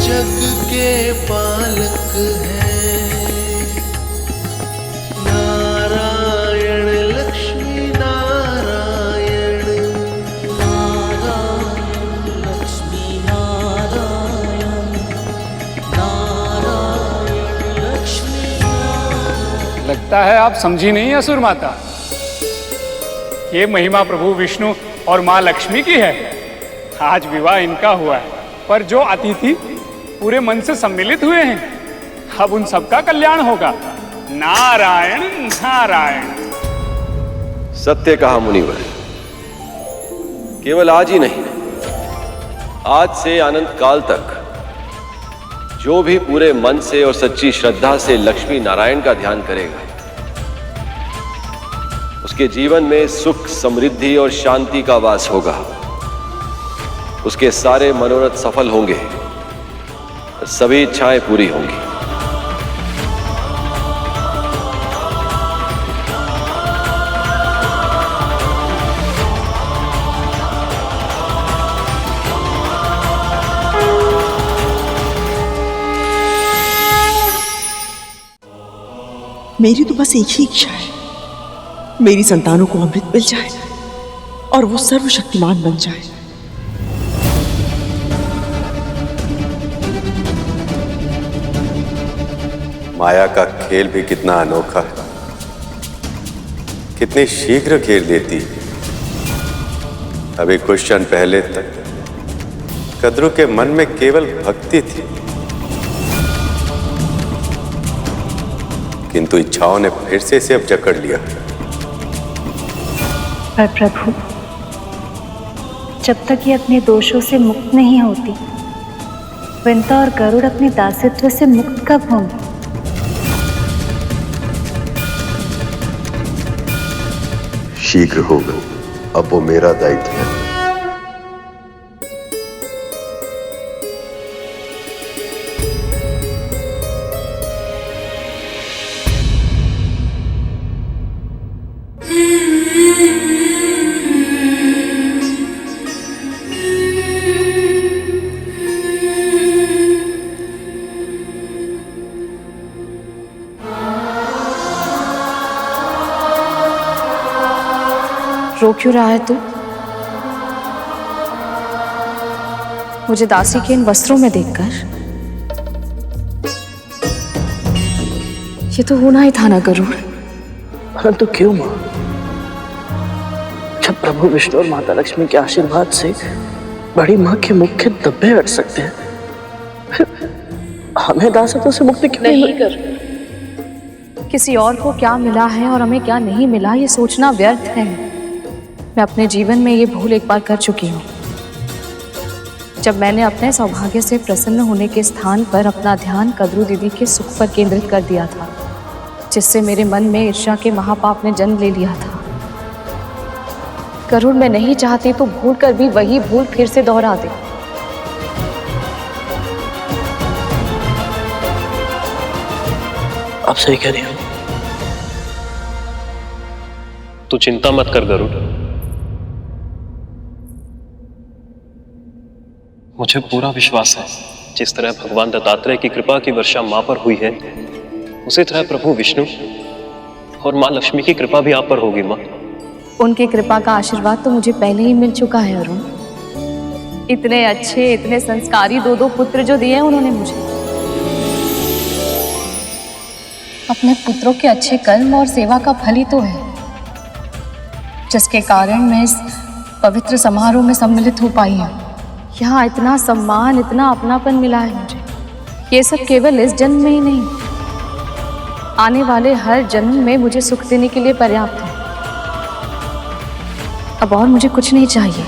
जग के पालक हैं नारायण, लक्ष्मी नारायण, नारायण लक्ष्मी नारायण, नारायण लक्ष्मी नारायण। लगता है आप समझी नहीं असुर माता। ये महिमा प्रभु विष्णु और माँ लक्ष्मी की है। आज विवाह इनका हुआ है, पर जो अतिथि पूरे मन से सम्मिलित हुए हैं, अब उन सबका कल्याण होगा। नारायण नारायण। सत्य कहा मुनिवर। केवल आज ही नहीं, आज से अनंत काल तक जो भी पूरे मन से और सच्ची श्रद्धा से लक्ष्मी नारायण का ध्यान करेगा, उसके जीवन में सुख, समृद्धि और शांति का वास होगा। उसके सारे मनोरथ सफल होंगे, सभी इच्छाएं पूरी होंगी। मेरी तो बस एक ही इच्छा है, मेरी संतानों को अमृत मिल जाए और वो सर्वशक्तिमान बन जाए। माया का खेल भी कितना अनोखा है, कितनी शीघ्र घेर लेती। अभी कुछ क्षण पहले तक कद्रू के मन में केवल भक्ति थी, किंतु इच्छाओं ने फिर से इसे अब जकड़ लिया। पर प्रभु, जब तक ये अपने दोषों से मुक्त नहीं होती, वृंदा और गरुड़ अपने दासित्व से मुक्त कब होंगे? शीघ्र होगा, अब वो मेरा दायित्व है। रो क्यों रहा है तू? मुझे दासी के इन वस्त्रों में देखकर ये तो होना ही था ना गरुड़। परंतु क्यों मां? जब प्रभु विष्णु और माता लक्ष्मी के आशीर्वाद से बड़ी मां के मुख्य धब्बे हट सकते हैं, फिर हमें दासत्व से मुक्ति क्यों नहीं कर? किसी और को क्या मिला है और हमें क्या नहीं मिला, ये सोचना व्यर्थ है। मैं अपने जीवन में ये भूल एक बार कर चुकी हूँ, जब मैंने अपने सौभाग्य से प्रसन्न होने के स्थान पर अपना ध्यान कद्रू दीदी के सुख पर केंद्रित कर दिया था, जिससे मेरे मन में ईर्ष्या के महापाप ने जन्म ले लिया था। गरुड़, मैं नहीं चाहती तो भूल कर भी वही भूल फिर से दोहरा दे। आप सही कह रही हो। तू चिंता मत कर गरुड़, मुझे पूरा विश्वास है जिस तरह भगवान दत्तात्रेय की कृपा की वर्षा मां पर हुई है, उसी तरह प्रभु विष्णु और मां लक्ष्मी की कृपा भी आप पर होगी मां। उनकी कृपा का आशीर्वाद तो मुझे पहले ही मिल चुका है अरुण। इतने अच्छे, इतने संस्कारी दो पुत्र जो दिए हैं उन्होंने मुझे। अपने पुत्रों के अच्छे कर्म और सेवा का फल ही तो है, जिसके कारण मैं इस पवित्र समारोह में सम्मिलित हो पाई हूँ। यहाँ इतना सम्मान, इतना अपनापन मिला है मुझे। ये सब केवल इस जन्म में ही नहीं, आने वाले हर जन्म में मुझे सुख देने के लिए पर्याप्त है। अब और मुझे कुछ नहीं चाहिए।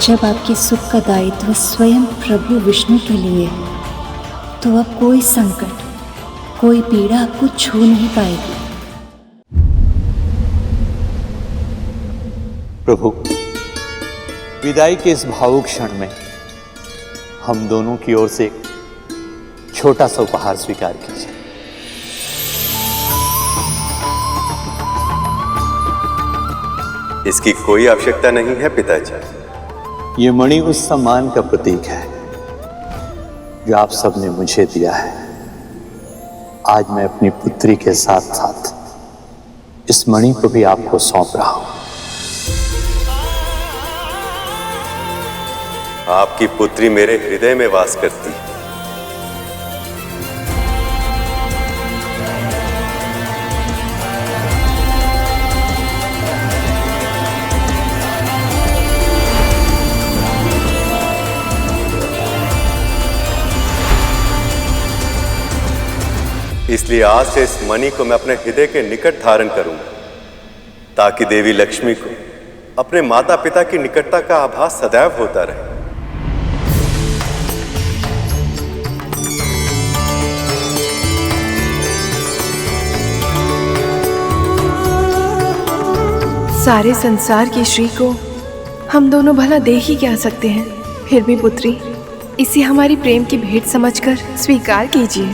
जब आपके सुख का दायित्व स्वयं प्रभु विष्णु के लिए है, तो अब कोई संकट, कोई पीड़ा आपको छू नहीं पाएगी। प्रभु, विदाई के इस भावुक क्षण में हम दोनों की ओर से एक छोटा सा उपहार स्वीकार कीजिए। इसकी कोई आवश्यकता नहीं है पिताजी। ये मणि उस सम्मान का प्रतीक है जो आप सबने मुझे दिया है। आज मैं अपनी पुत्री के साथ साथ इस मणि को भी आपको सौंप रहा हूं। आपकी पुत्री मेरे हृदय में वास करती है। इसलिए आज से इस मणि को मैं अपने हृदय के निकट धारण करूंगा, ताकि देवी लक्ष्मी को अपने माता पिता की निकटता का आभास सदैव होता रहे। सारे संसार की श्री को हम दोनों भला दे ही क्या सकते हैं, फिर भी पुत्री, इसे हमारी प्रेम की भेंट समझकर स्वीकार कीजिए।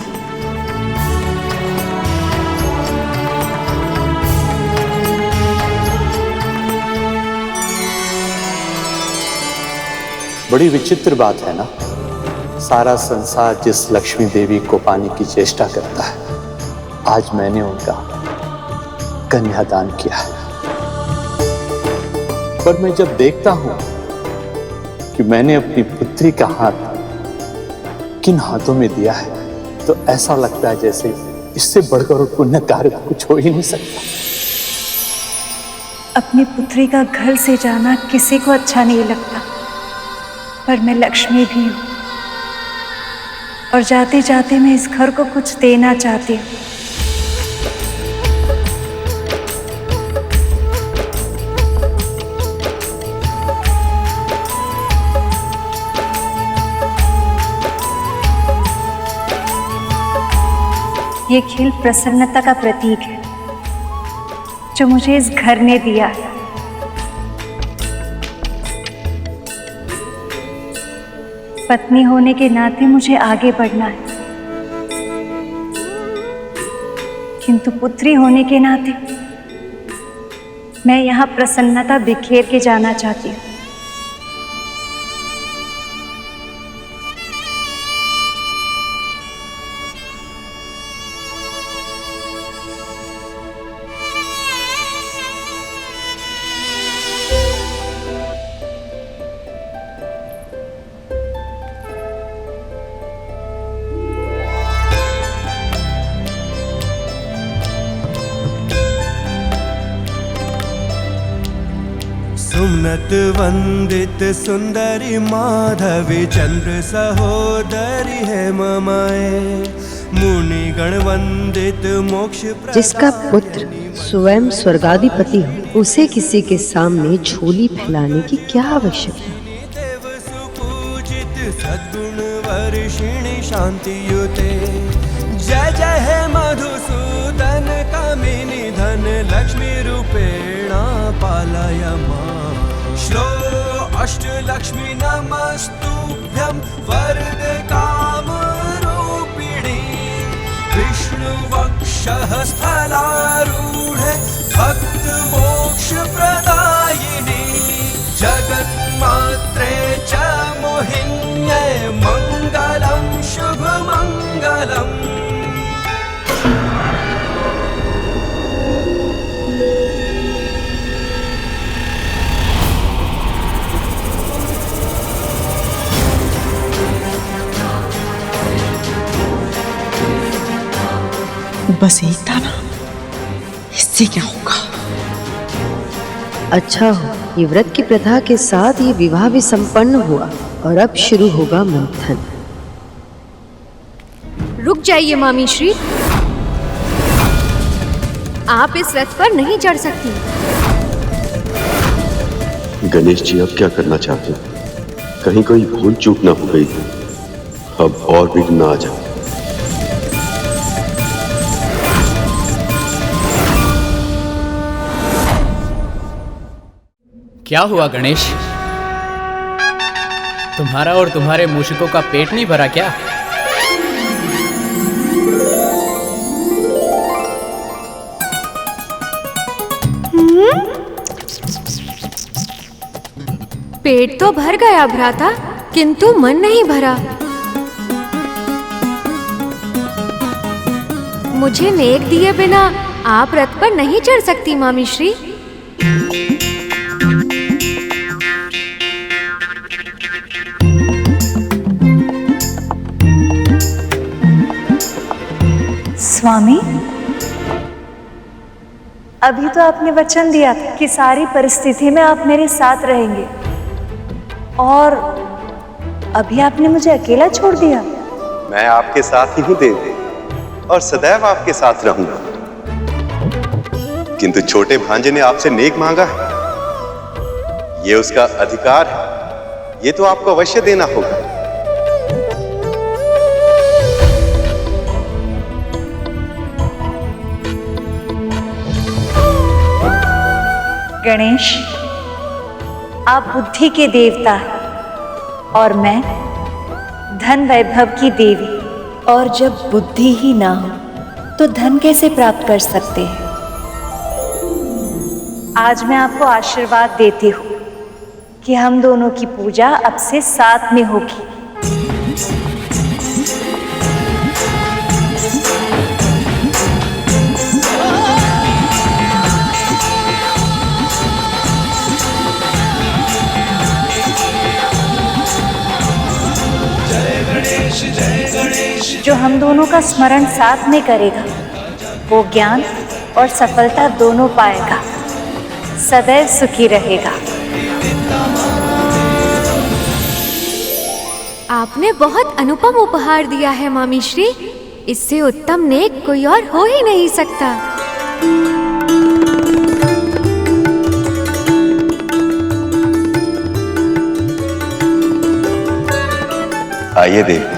बड़ी विचित्र बात है ना, सारा संसार जिस लक्ष्मी देवी को पाने की चेष्टा करता है, आज मैंने उनका कन्यादान किया है। पर मैं जब देखता हूं कि मैंने अपनी पुत्री का हाथ किन हाथों में दिया है, तो ऐसा लगता है जैसे इससे बढ़कर पुण्य कार्य कुछ हो ही नहीं सकता। अपनी पुत्री का घर से जाना किसी को अच्छा नहीं लगता, पर मैं लक्ष्मी भी हूँ और जाते जाते मैं इस घर को कुछ देना चाहती हूँ। ये खिल प्रसन्नता का प्रतीक है जो मुझे इस घर ने दिया है। पत्नी होने के नाते मुझे आगे बढ़ना है, किंतु पुत्री होने के नाते मैं यहाँ प्रसन्नता बिखेर के जाना चाहती हूँ। सुमनत वंदित सुंदरी माधवी चंद्र सहोदरी है ममाए, मुनि गण वंदित मोक्ष। जिसका पुत्र स्वयं स्वर्गाधिपति हो, उसे किसी के सामने झोली फैलाने की क्या आवश्यकता। सुपूजित सद्गुण वर्षिणी शांति युते, जय जय है मधुसूदन कामिनी धन लक्ष्मी रूपेणा पालय मां। श्लो अष्टलक्ष्मी नमस्तुभ्यं वरद काम रूप सहस्फलारूढे भक्त मोक्ष प्रदायिनी जगन्मात्रे च मोहिन्ये मङ्गलं शुभमङ्गलम्। बस एक था ना, इससे क्या होगा? अच्छा हो, ये व्रत की प्रथा के साथ ये विवाह भी संपन्न हुआ और अब शुरू होगा मंथन। रुक जाइए मामी श्री, आप इस रथ पर नहीं चढ़ सकती। गणेश जी अब क्या करना चाहते हैं? कहीं कोई भूल चूक ना हो गई, अब और विघ्न ना आ जाए। क्या हुआ गणेश? तुम्हारा और तुम्हारे मूषिकों का पेट नहीं भरा क्या? पेट तो भर गया भ्राता, किंतु मन नहीं भरा। मुझे नेक दिए बिना आप रथ पर नहीं चढ़ सकती मामी श्री। स्वामी, अभी तो आपने वचन दिया था कि सारी परिस्थिति में आप मेरे साथ रहेंगे, और अभी आपने मुझे अकेला छोड़ दिया। मैं आपके साथ ही हूं देवी, और सदैव आपके साथ रहूंगा। किंतु छोटे भांजे ने आपसे नेक मांगा है, ये उसका अधिकार है, ये तो आपको अवश्य देना होगा। गणेश, आप बुद्धि के देवता हैं और मैं धन वैभव की देवी। और जब बुद्धि ही ना हो तो धन कैसे प्राप्त कर सकते हैं? आज मैं आपको आशीर्वाद देती हूँ कि हम दोनों की पूजा अब से साथ में होगी। जो हम दोनों का स्मरण साथ में करेगा वो ज्ञान और सफलता दोनों पाएगा, सदैव सुखी रहेगा। आपने बहुत अनुपम उपहार दिया है मामी श्री, इससे उत्तम नेक कोई और हो ही नहीं सकता। आइए देवी।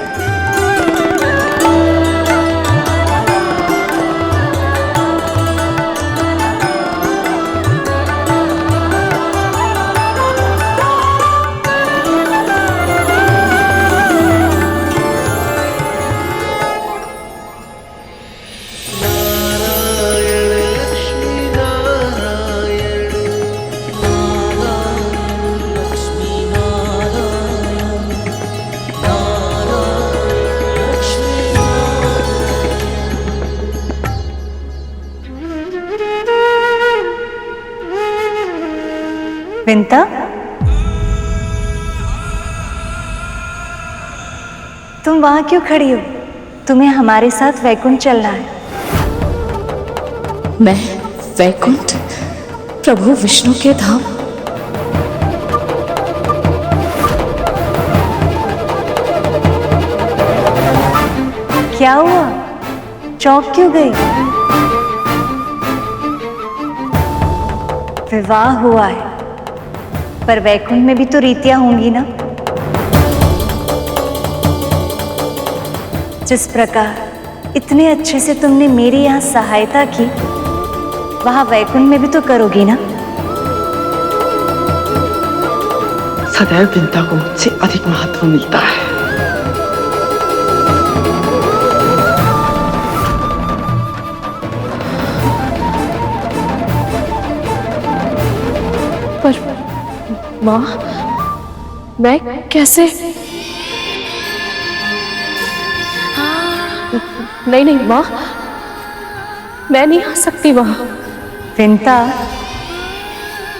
विंता, तुम वहां क्यों खड़ी हो? तुम्हें हमारे साथ वैकुंठ चलना है। मैं वैकुंठ? प्रभु विष्णु के धाम? क्या हुआ? चौंक क्यों गई? विवाह हुआ है, पर वैकुंठ में भी तो रीतियां होंगी ना। जिस प्रकार इतने अच्छे से तुमने मेरी यहाँ सहायता की, वहां वैकुंठ में भी तो करोगी ना। सदैव विंता को मुझसे अधिक महत्व मिलता है। माँ, मैं कैसे? नहीं नहीं माँ, मैं नहीं आ सकती माँ। विंता,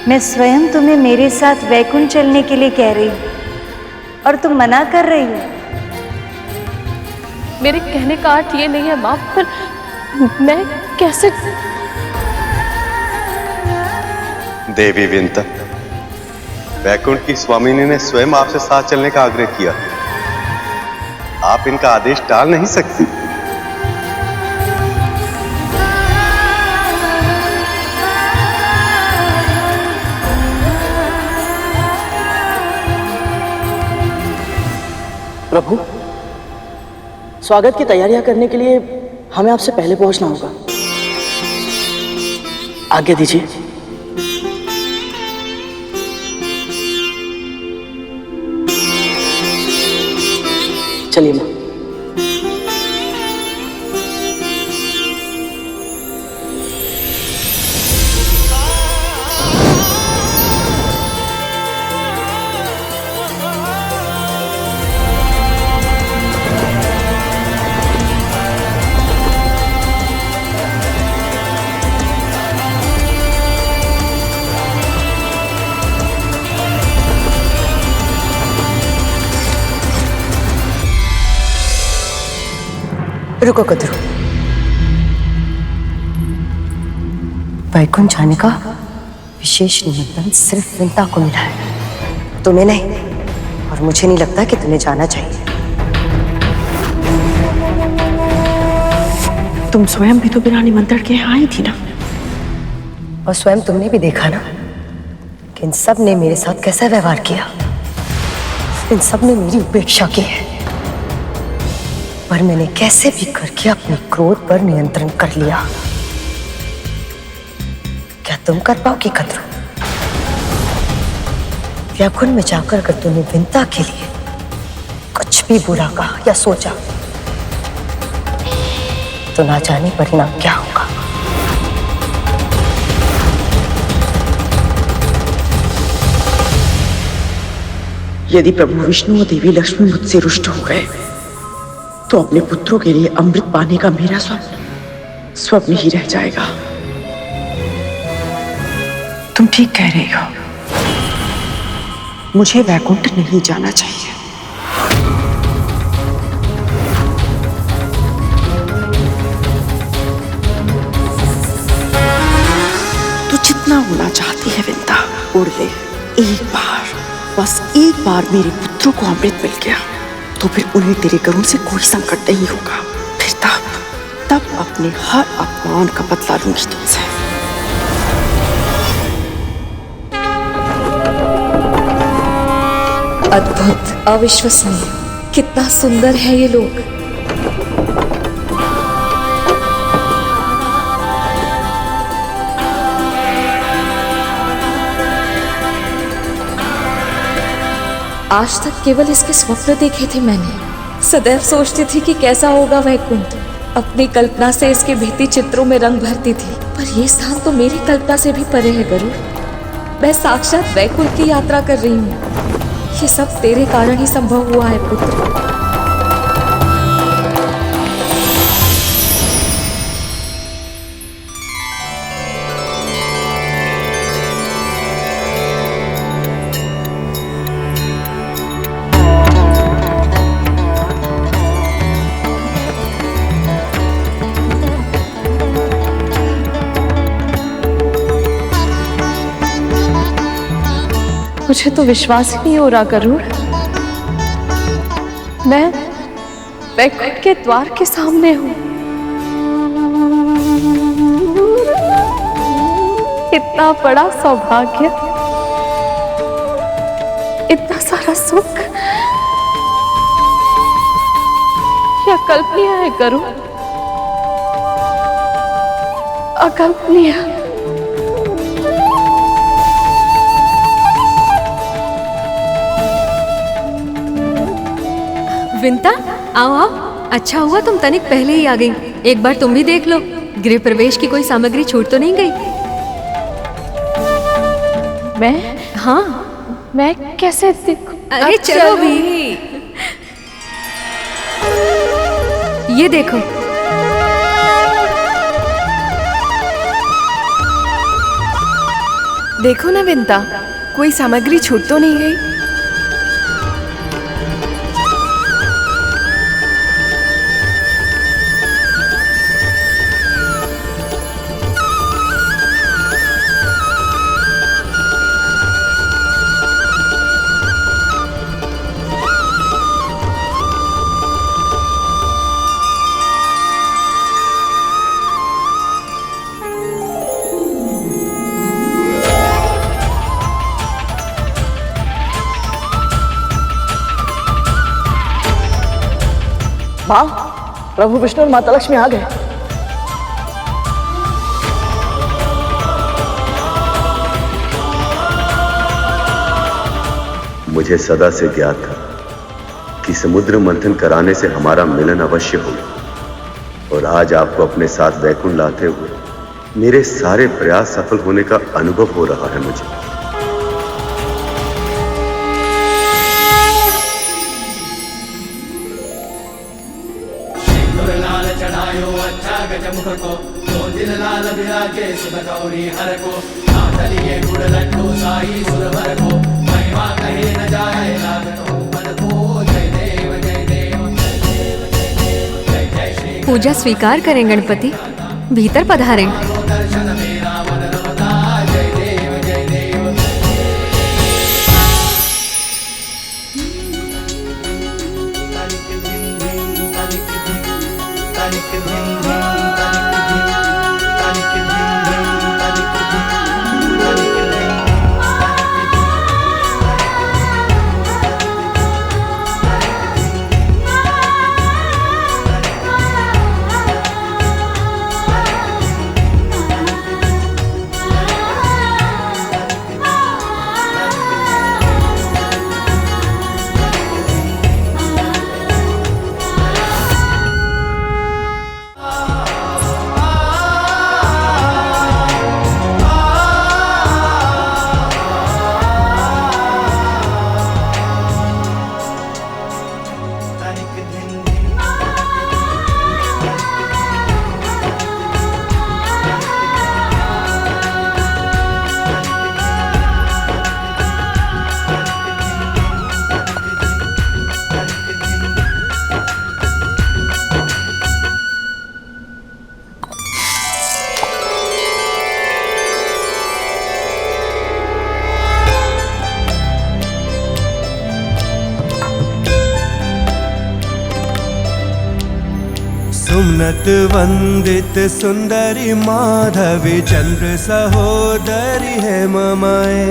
मैं स्वयं तुम्हें मेरे साथ वैकुंठ चलने के लिए कह रही हूँ और तुम मना कर रही हो। मेरे कहने का अर्थ ये नहीं है माँ, पर मैं कैसे? देवी विंता, वैकुंठ की स्वामिनी ने स्वयं आपसे साथ चलने का आग्रह किया। आप इनका आदेश टाल नहीं सकती। प्रभु, स्वागत की तैयारियां करने के लिए हमें आपसे पहले पहुंचना होगा। आज्ञा दीजिए। चलिए मां। रुको कद्रू, वैकुंठ जाने का विशेष निमंत्रण सिर्फ विंता को मिला है, तुम्हें नहीं, और मुझे नहीं लगता कि तुम्हें जाना चाहिए। तुम स्वयं भी तो बिना निमंत्रण के यहाँ आई थी ना। और स्वयं तुमने भी देखा ना कि इन सब ने मेरे साथ कैसा व्यवहार किया। इन सब ने मेरी उपेक्षा की है, पर मैंने कैसे भी करके अपने क्रोध पर नियंत्रण कर लिया। क्या तुम कर पाओगी कद्रू? वैकुंठ में जाकर अगर तुमने विंता के लिए कुछ भी बुरा कहा या सोचा तो ना जाने परिणाम क्या होगा। यदि प्रभु विष्णु और देवी लक्ष्मी मुझसे रुष्ट हो गए तो अपने पुत्रों के लिए अमृत पाने का मेरा स्वप्न ही रह जाएगा। तुम ठीक कह रही हो, मुझे वैकुंठ नहीं जाना चाहिए। तू जितना होना चाहती है विंता, उड़ ले। एक बार, बस एक बार मेरे पुत्रों को अमृत मिल गया तो फिर उन्हें तेरे करुण से कोई संकट नहीं होगा। फिर तब अपने हर अपमान का बदला लूंगी तुमसे। अद्भुत, अविश्वसनीय, कितना सुंदर है ये लोग। आज तक केवल इसके स्वप्न देखे थे मैंने। सदैव सोचती थी कि कैसा होगा वैकुंठ। अपनी कल्पना से इसके भित्ति चित्रों में रंग भरती थी, पर ये स्थान तो मेरी कल्पना से भी परे है गरुड़। मैं साक्षात वैकुंठ की यात्रा कर रही हूँ। ये सब तेरे कारण ही संभव हुआ है पुत्र। मुझे तो विश्वास ही नहीं हो रहा गरुड़, मैं वैकुंठ के द्वार के सामने हूँ। इतना बड़ा सौभाग्य, इतना सारा सुख, क्या कल्पनीय है गरुड़, अकल्पनीय। विंता, आओ आओ, अच्छा हुआ तुम तनिक पहले ही आ गई। एक बार तुम भी देख लो, गृह प्रवेश की कोई सामग्री छूट तो नहीं गई? मैं? हाँ, मैं कैसे देखूं? अरे चलो भी। ये देखो। देखो ना विंता, कोई सामग्री छूट तो नहीं गई। माँ, प्रभु विष्णु और माता लक्ष्मी आ गए। मुझे सदा से ज्ञात था कि समुद्र मंथन कराने से हमारा मिलन अवश्य होगा, और आज आपको अपने साथ वैकुंठ लाते हुए मेरे सारे प्रयास सफल होने का अनुभव हो रहा है मुझे। पूजा स्वीकार करें गणपति, भीतर पधारें। सुमनत वंदित सुंदरी माधवी चंद्र सहोदरी है ममाए,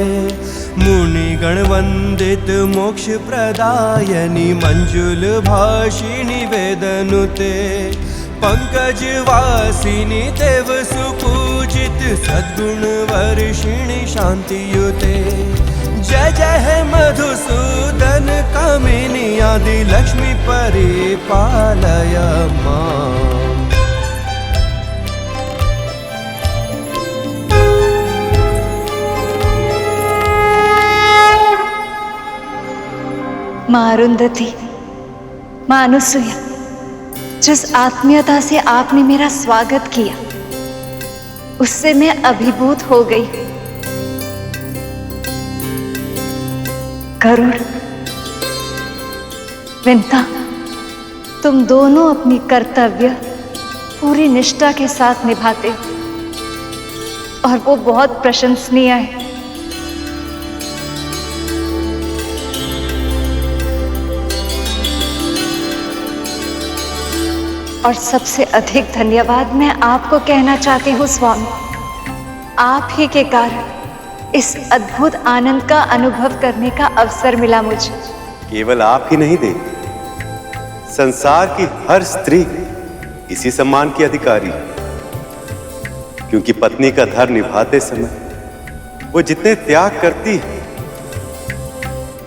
मुनिगण वंदित मोक्ष प्रदायनी मंजुल भाषिणी वेदनुते, पंकज वासिनी देव सुपूजित सद्गुण वर्षिणी शांतियुते। जय जय है मधुसूदन कामिनी आदि लक्ष्मी परिपालय मां। माँ अरुंधति, माँ अनुसुया, जिस आत्मीयता से आपने मेरा स्वागत किया उससे मैं अभिभूत हो गई। गरुड़, विंता, तुम दोनों अपनी कर्तव्य पूरी निष्ठा के साथ निभाते हो और वो बहुत प्रशंसनीय है। और सबसे अधिक धन्यवाद मैं आपको कहना चाहती हूँ स्वामी, आप ही के कारण इस अद्भुत आनंद का अनुभव करने का अवसर मिला मुझे। केवल आप ही नहीं दे, संसार की हर स्त्री इसी सम्मान की अधिकारी है, क्योंकि पत्नी का धर्म निभाते समय वो जितने त्याग करती है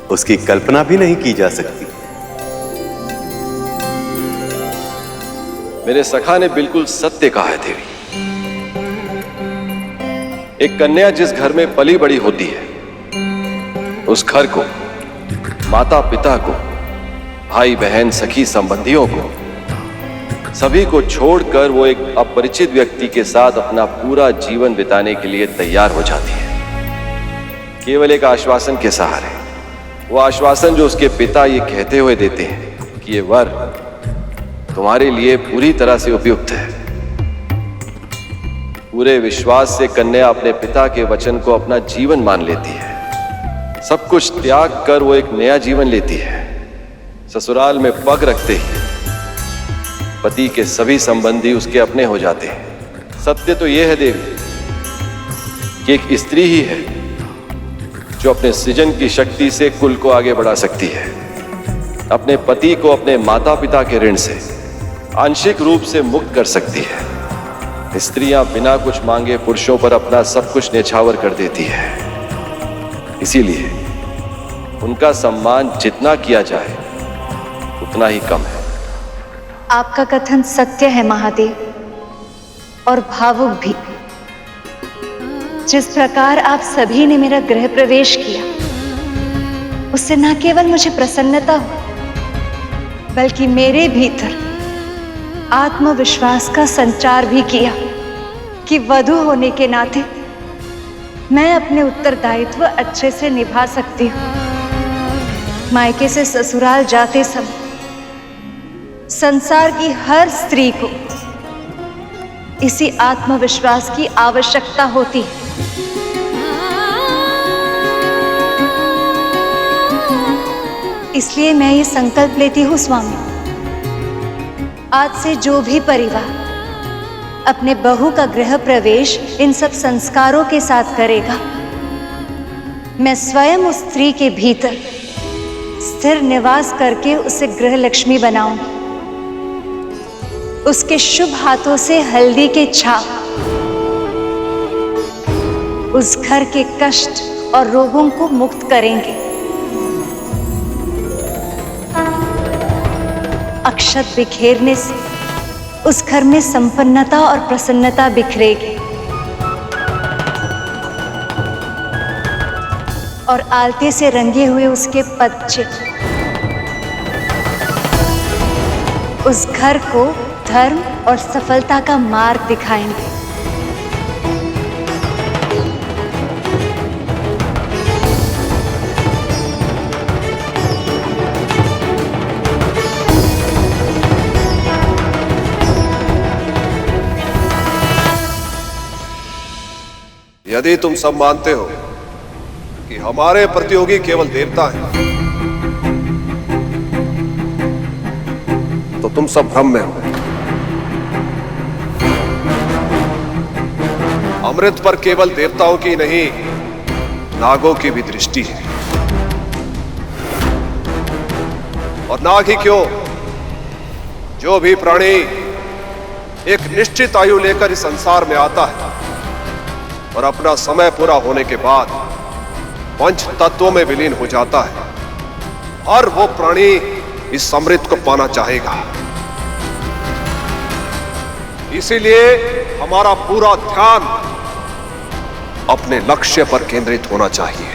उसकी कल्पना भी नहीं की जा सकती। मेरे सखा ने बिल्कुल सत्य कहा है देवी। एक कन्या जिस घर में पली बड़ी होती है उस घर को, माता पिता को, भाई बहन, सखी संबंधियों को, सभी को छोड़कर वो एक अपरिचित व्यक्ति के साथ अपना पूरा जीवन बिताने के लिए तैयार हो जाती है, केवल एक आश्वासन के सहारे। वो आश्वासन जो उसके पिता ये कहते हुए देते हैं कि ये वर तुम्हारे लिए पूरी तरह से उपयुक्त है। पूरे विश्वास से कन्या अपने पिता के वचन को अपना जीवन मान लेती है। सब कुछ त्याग कर वो एक नया जीवन लेती है। ससुराल में पग रखते ही पति के सभी संबंधी उसके अपने हो जाते हैं। सत्य तो यह है देवी कि एक स्त्री ही है जो अपने सृजन की शक्ति से कुल को आगे बढ़ा सकती है, अपने पति को अपने माता पिता के ऋण से आंशिक रूप से मुक्त कर सकती है। स्त्रियां बिना कुछ मांगे पुरुषों पर अपना सब कुछ न्यौछावर कर देती है। इसीलिए उनका सम्मान जितना किया जाए उतना ही कम है। आपका कथन सत्य है महादेव, और भावुक भी। जिस प्रकार आप सभी ने मेरा गृह प्रवेश किया, उससे न केवल मुझे प्रसन्नता हो, बल्कि मेरे भीतर आत्मविश्वास का संचार भी किया कि वधू होने के नाते मैं अपने उत्तरदायित्व अच्छे से निभा सकती हूँ। मायके से ससुराल जाते समय संसार की हर स्त्री को इसी आत्मविश्वास की आवश्यकता होती है। इसलिए मैं ये संकल्प लेती हूँ स्वामी, आज से जो भी परिवार अपने बहू का गृह प्रवेश इन सब संस्कारों के साथ करेगा, मैं स्वयं उस स्त्री के भीतर स्थिर निवास करके उसे गृह लक्ष्मी बनाऊंगी। उसके शुभ हाथों से हल्दी के छाप उस घर के कष्ट और रोगों को मुक्त करेंगे। अक्षत बिखेरने से उस घर में संपन्नता और प्रसन्नता बिखरेगी, और आलते से रंगे हुए उसके पदचिह्न उस घर को धर्म और सफलता का मार्ग दिखाएंगे। यदि तुम सब मानते हो कि हमारे प्रतियोगी केवल देवता हैं, तो तुम सब भ्रम में हो। अमृत पर केवल देवताओं की नहीं, नागों की भी दृष्टि है। और नाग ही क्यों, जो भी प्राणी एक निश्चित आयु लेकर इस संसार में आता है और अपना समय पूरा होने के बाद पंच तत्वों में विलीन हो जाता है, और वो प्राणी इस अमृत को पाना चाहेगा। इसीलिए हमारा पूरा ध्यान अपने लक्ष्य पर केंद्रित होना चाहिए,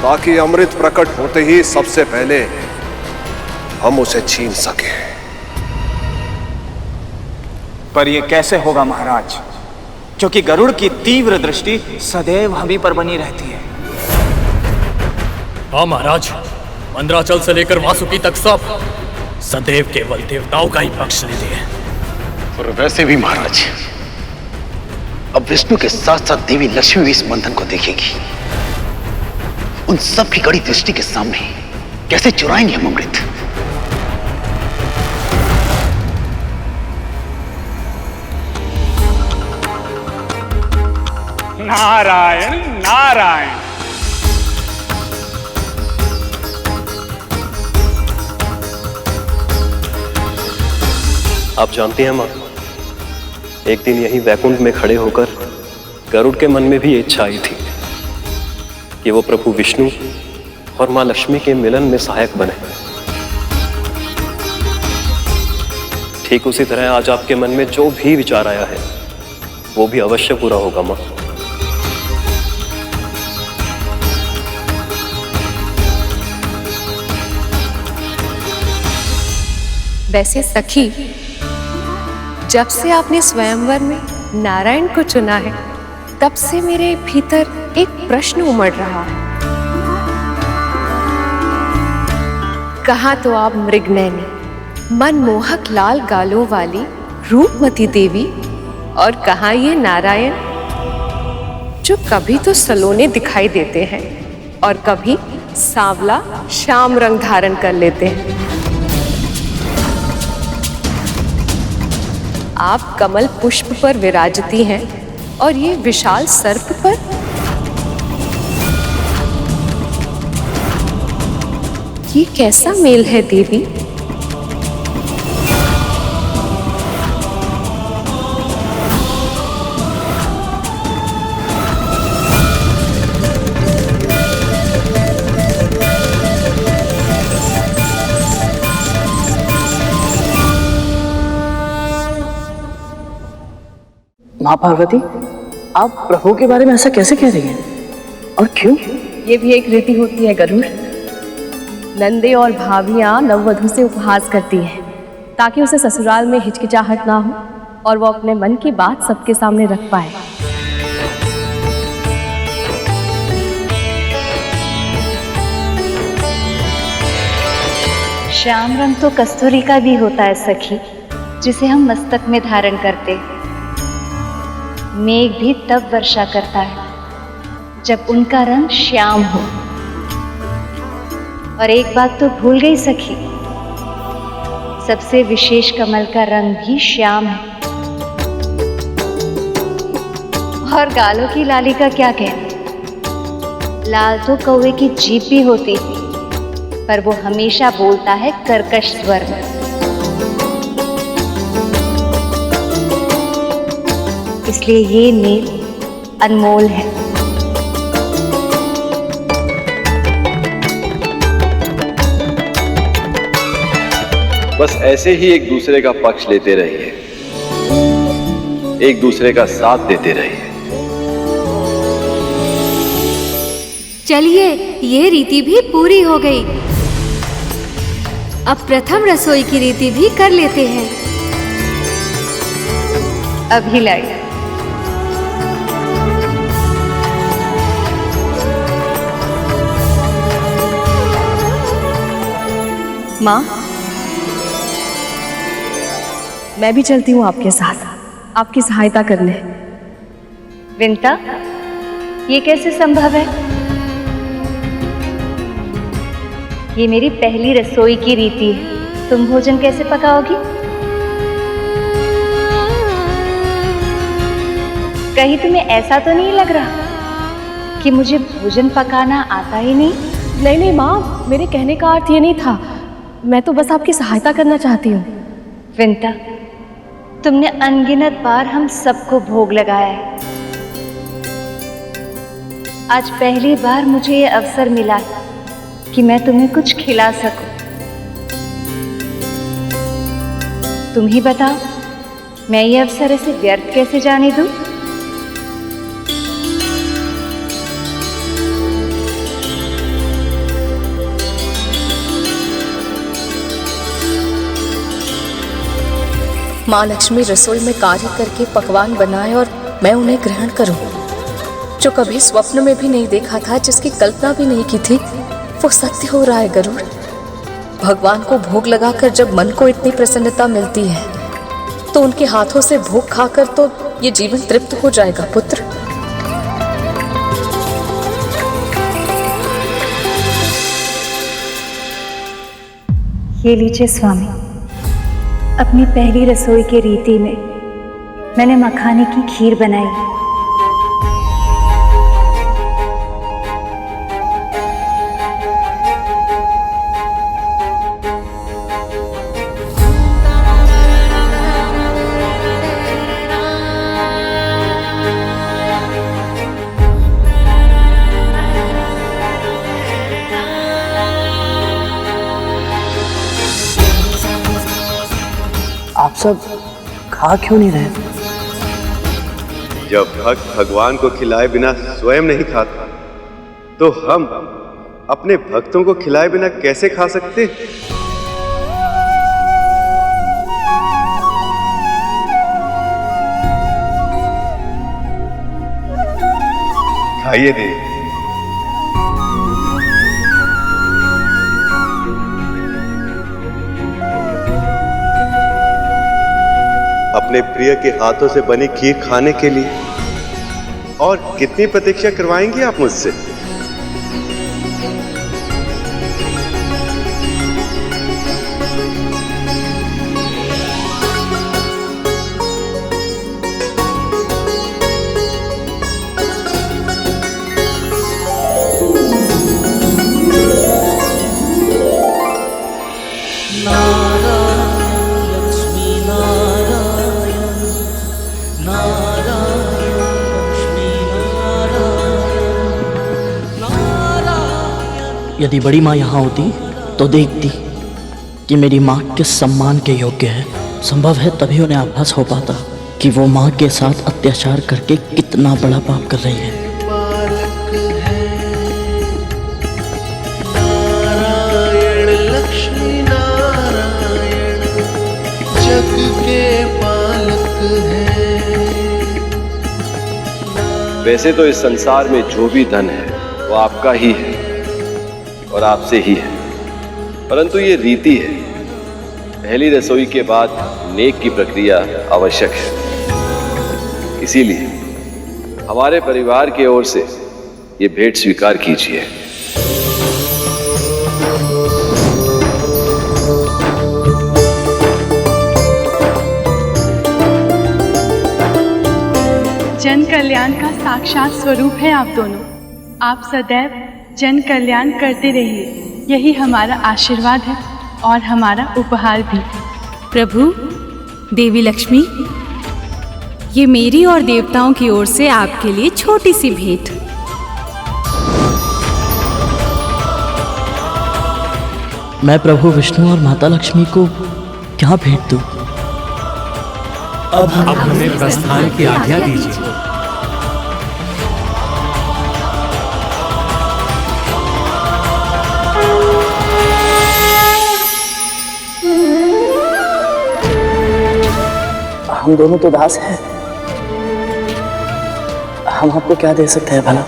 ताकि अमृत प्रकट होते ही सबसे पहले हम उसे छीन सकें। पर यह कैसे होगा महाराज, क्योंकि गरुड़ की तीव्र दृष्टि सदैव हम ही पर बनी रहती है। हाँ महाराज, मंदराचल से लेकर वासुकी तक सब सदैव केवल देवताओं का ही पक्ष लेते हैं। और वैसे भी महाराज, अब विष्णु के साथ साथ देवी लक्ष्मी भी इस बंधन को देखेगी। उन सब की कड़ी दृष्टि के सामने कैसे चुराएंगे हम अमृत? नारायण नारायण। आप जानते हैं मां, एक दिन यहीं वैकुंठ में खड़े होकर गरुड़ के मन में भी ये इच्छा आई थी कि वो प्रभु विष्णु और मां लक्ष्मी के मिलन में सहायक बने। ठीक उसी तरह आज आपके मन में जो भी विचार आया है वो भी अवश्य पूरा होगा मां। वैसे सखी, जब से आपने स्वयंवर में नारायण को चुना है, तब से मेरे भीतर एक प्रश्न उमड़ रहा है। कहाँ तो आप मृगनयनी, मनमोहक लाल गालों वाली रूपमती देवी, और कहाँ ये नारायण जो कभी तो सलोने दिखाई देते हैं और कभी सांवला श्याम रंग धारण कर लेते हैं। आप कमल पुष्प पर विराजती हैं और ये विशाल सर्प पर। ये कैसा मेल है देवी? माँ पार्वती, आप प्रभु के बारे में ऐसा कैसे कह रही हैं? और क्यों? ये भी एक रीति होती है गरुड़। नंदे और भाभियां नववधू से उपहास करती हैं ताकि उसे ससुराल में हिचकिचाहट ना हो और वो अपने मन की बात सबके सामने रख पाए। श्याम रंग तो कस्तूरी का भी होता है सखी, जिसे हम मस्तक में धारण करते। मेघ भी तब वर्षा करता है जब उनका रंग श्याम हो। और एक बात तो भूल गई सखी, सबसे विशेष कमल का रंग भी श्याम है। और गालों की लाली का क्या कहना, लाल तो कौवे की जीभ भी होती थी, पर वो हमेशा बोलता है कर्कश स्वर में। इसलिए ये मेल अनमोल है। बस ऐसे ही एक दूसरे का पक्ष लेते रहिए, एक दूसरे का साथ देते रहिए। चलिए, ये रीति भी पूरी हो गई। अब प्रथम रसोई की रीति भी कर लेते हैं। अभी लाई। माँ, मैं भी चलती हूँ आपके साथ, आपकी सहायता करने। विंता, ये कैसे संभव है? ये मेरी पहली रसोई की रीति है, तुम भोजन कैसे पकाओगी? कहीं तुम्हें ऐसा तो नहीं लग रहा कि मुझे भोजन पकाना आता ही नहीं? नहीं नहीं माँ, मेरे कहने का अर्थ ये नहीं था। मैं तो बस आपकी सहायता करना चाहती हूँ। विंता, तुमने अनगिनत बार हम सबको भोग लगाया है। आज पहली बार मुझे ये अवसर मिला कि मैं तुम्हें कुछ खिला सकूं। तुम ही बताओ, मैं ये अवसर ऐसे व्यर्थ कैसे जाने दूं? माँ लक्ष्मी रसोई में कार्य करके पकवान बनाए और मैं उन्हें ग्रहण करूं, जो कभी स्वप्न में भी नहीं देखा था, जिसकी कल्पना भी नहीं की थी, वो सत्य हो रहा है गरुड़। भगवान को भोग लगाकर जब मन को इतनी प्रसन्नता मिलती है, तो उनके हाथों से भोग खाकर तो ये जीवन तृप्त हो जाएगा पुत्र। ये लीजिए स्वामी, अपनी पहली रसोई की रीति में मैंने मखाने की खीर बनाई। आप सब खा क्यों नहीं रहे? जब भक्त भगवान को खिलाए बिना स्वयं नहीं खाता, तो हम अपने भक्तों को खिलाए बिना कैसे खा सकते? आइए देवी। अपने प्रिय के हाथों से बनी खीर खाने के लिए और कितनी प्रतीक्षा करवाएंगी आप मुझसे? यदि बड़ी माँ यहाँ होती तो देखती कि मेरी माँ किस सम्मान के योग्य है। संभव है तभी उन्हें आभास हो पाता कि वो माँ के साथ अत्याचार करके कितना बड़ा पाप कर रही है। नारायण लक्ष्मी नारायण जग के पालक है। वैसे तो इस संसार में जो भी धन है वो आपका ही है और आपसे ही है, परंतु ये रीति है, पहली रसोई के बाद नेक की प्रक्रिया आवश्यक है। इसीलिए हमारे परिवार की ओर से ये भेंट स्वीकार कीजिए। जन कल्याण का साक्षात स्वरूप है आप दोनों। आप सदैव जन कल्याण करते रहिए, यही हमारा आशीर्वाद है और हमारा उपहार भी। प्रभु, देवी लक्ष्मी, ये मेरी और देवताओं की ओर से आपके लिए छोटी सी भेंट। मैं प्रभु विष्णु और माता लक्ष्मी को क्या भेंट दूं? अब हमें प्रस्थान की आज्ञा दीजिए। हम दोनों तो दास हैं, हम आपको क्या दे सकते हैं भला?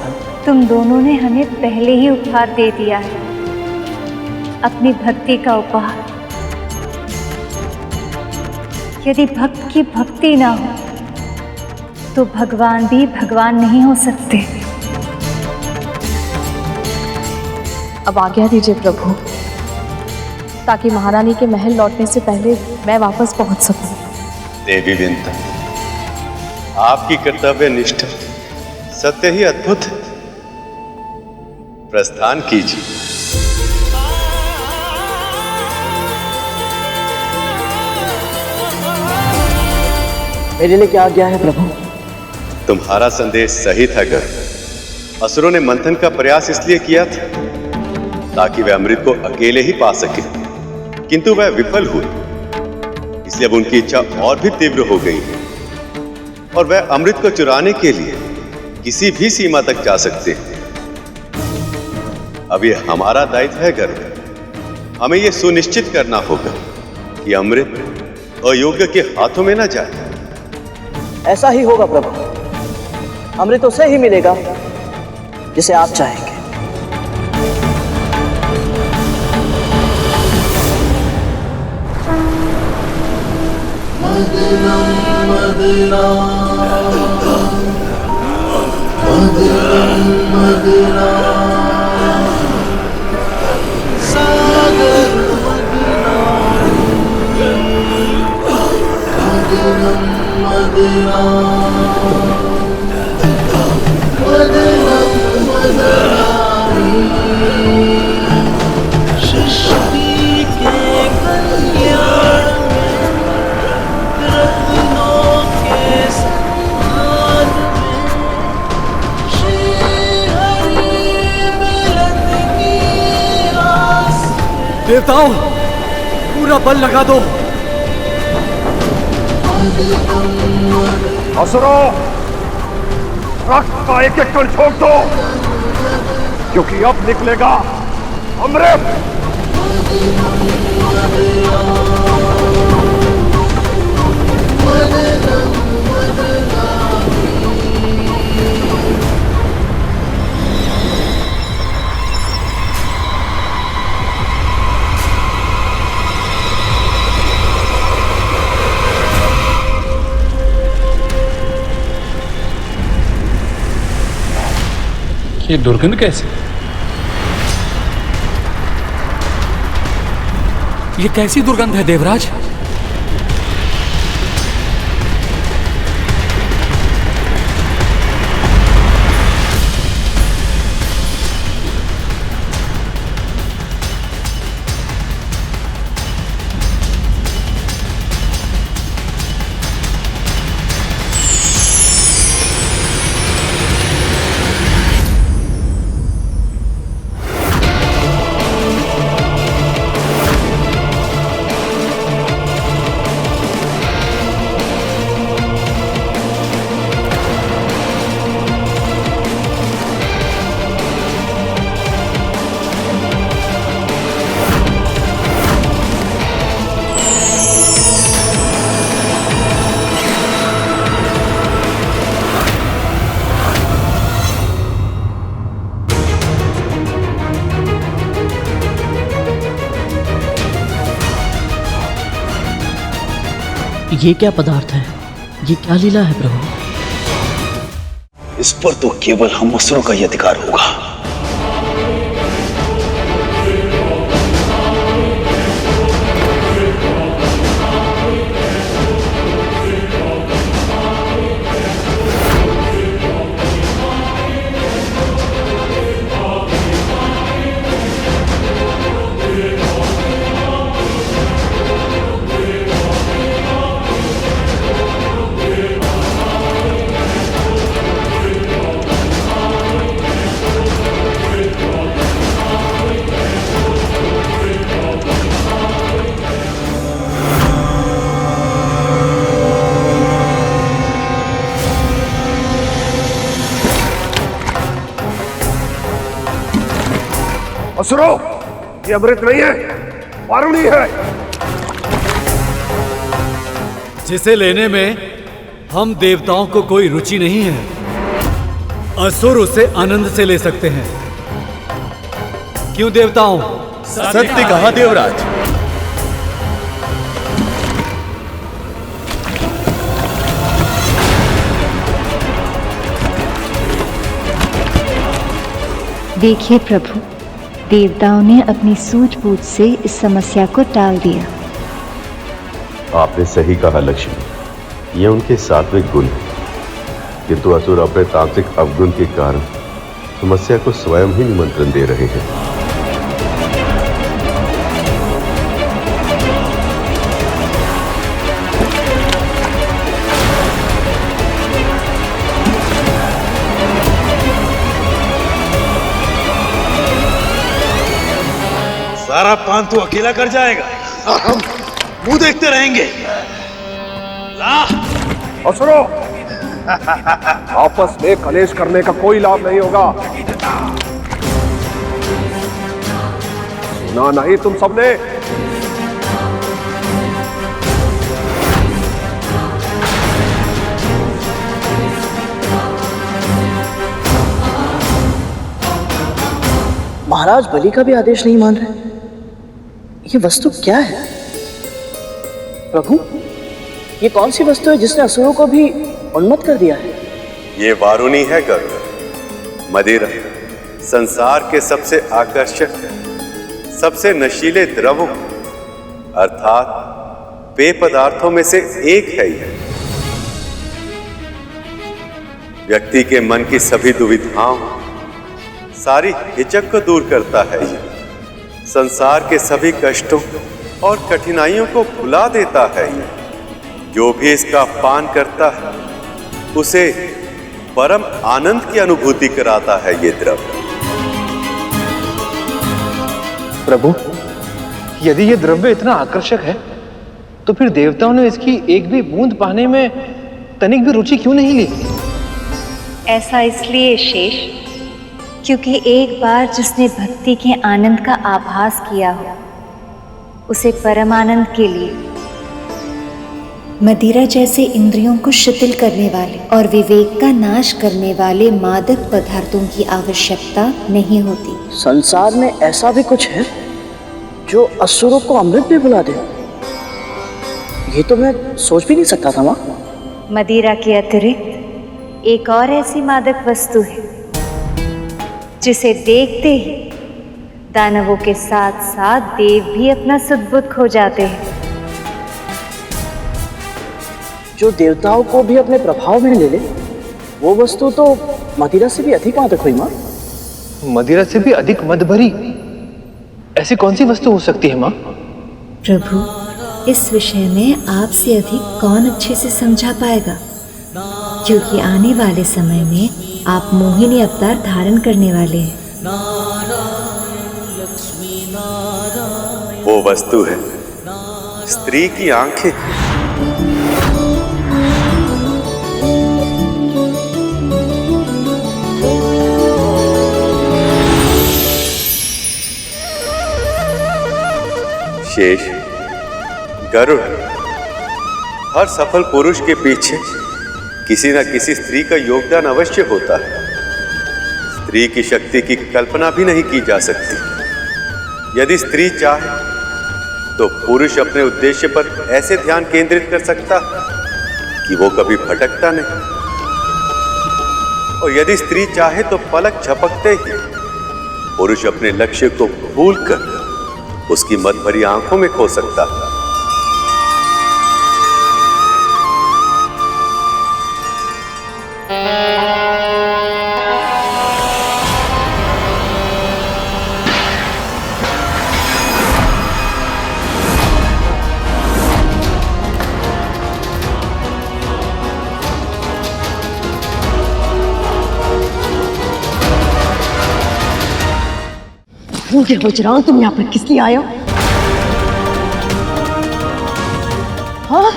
तुम दोनों ने हमें पहले ही उपहार दे दिया है, अपनी भक्ति का उपहार। यदि भक्त की भक्ति ना हो तो भगवान भी भगवान नहीं हो सकते। अब आज्ञा दीजिए प्रभु, ताकि महारानी के महल लौटने से पहले मैं वापस पहुंच सकूं। देवी विंता, आपकी कर्तव्य निष्ठा सत्य ही अद्भुत है। प्रस्थान कीजिए। मेरे लिए क्या आज्ञा है प्रभु? तुम्हारा संदेश सही था गर्ग। असुरों ने मंथन का प्रयास इसलिए किया था ताकि वह अमृत को अकेले ही पा सके, किंतु वह विफल हुए। इसलिए अब उनकी इच्छा और भी तीव्र हो गई है और वह अमृत को चुराने के लिए किसी भी सीमा तक जा सकते हैं। अब यह हमारा दायित्व है गर्ग। हमें यह सुनिश्चित करना होगा कि अमृत अयोग्य के हाथों में ना जाए। ऐसा ही होगा प्रभु, अमृत उसे ही मिलेगा जिसे आप चाहेंगे। देवताओं, पूरा बल लगा दो। असुरों, रक्त का एक एक कण छोड़ दो, क्योंकि अब निकलेगा अमृत। ये दुर्गंध कैसे? ये कैसी दुर्गंध है देवराज? ये क्या पदार्थ है? ये क्या लीला है प्रभु? इस पर तो केवल हम असुरों का ही अधिकार होगा। असुरो, ये अमृत नहीं है, वारुणी है। जिसे लेने में हम देवताओं को कोई रुचि नहीं है। असुर उसे आनंद से ले सकते हैं। क्यों देवताओं? सत्य कहा देवराज। देखिए प्रभु, देवताओं ने अपनी सूझबूझ से इस समस्या को टाल दिया। आपने सही कहा लक्ष्मी, ये उनके सात्विक गुण है, किंतु असुर अपने तांत्रिक अवगुण के कारण समस्या को स्वयं ही निमंत्रण दे रहे हैं। सारा पान तो अकेला कर जाएगा और हम मुंह देखते रहेंगे। ला असुरो, आपस में कलेश करने का कोई लाभ नहीं होगा। सुना नहीं तुम सबने? महाराज बलि का भी आदेश नहीं मान रहे। ये वस्तु क्या है प्रभु? ये कौन सी वस्तु है जिसने असुरों को भी उन्मत्त कर दिया है? ये वारुणी है गरुड़। मदिरा संसार के सबसे आकर्षक, सबसे नशीले द्रवों अर्थात पेय पदार्थों में से एक है यह। व्यक्ति के मन की सभी दुविधाओं, सारी हिचक को दूर करता है यह। संसार के सभी कष्टों और कठिनाइयों को भुला देता है यह। जो भी इसका पान करता है उसे परम आनंद की अनुभूति कराता है ये द्रव्य। प्रभु, यदि ये द्रव्य इतना आकर्षक है तो फिर देवताओं ने इसकी एक भी बूंद पाने में तनिक भी रुचि क्यों नहीं ली? ऐसा इसलिए शेष, क्योंकि एक बार जिसने भक्ति के आनंद का आभास किया हो, उसे परमानंद के लिए मदिरा जैसे इंद्रियों को शिथिल करने वाले और विवेक का नाश करने वाले मादक पदार्थों की आवश्यकता नहीं होती। संसार में ऐसा भी कुछ है जो असुरों को अमृत में बुला दे? ये तो मैं सोच भी नहीं सकता था माँ। मदिरा के अतिरिक्त एक और ऐसी मादक वस्तु है जिसे देखते ही दानवों के साथ साथ देव भी अपना सद्बुद्ध खो जाते हैं। जो देवताओं को भी अपने प्रभाव में ले ले, वो वस्तु तो मदिरा से भी अधिक मादक हुई माँ। मदिरा से भी अधिक मद भरी ऐसी कौन सी वस्तु हो सकती है माँ? प्रभु, इस विषय में आपसे अधिक कौन अच्छे से समझा पाएगा, क्योंकि आने वाले समय में आप मोहिनी अवतार धारण करने वाले हैं। वो वस्तु है स्त्री की आंखें। शेष, गरुड़, हर सफल पुरुष के पीछे किसी न किसी स्त्री का योगदान अवश्य होता है। स्त्री की शक्ति की कल्पना भी नहीं की जा सकती। यदि स्त्री चाहे तो पुरुष अपने उद्देश्य पर ऐसे ध्यान केंद्रित कर सकता कि वो कभी भटकता नहीं। और यदि स्त्री चाहे तो पलक झपकते ही पुरुष अपने लक्ष्य को भूलकर उसकी मद भरी आंखों में खो सकता। मुझे हुजरान, तुम यहाँ पर किस लिए आए हो? हाँ?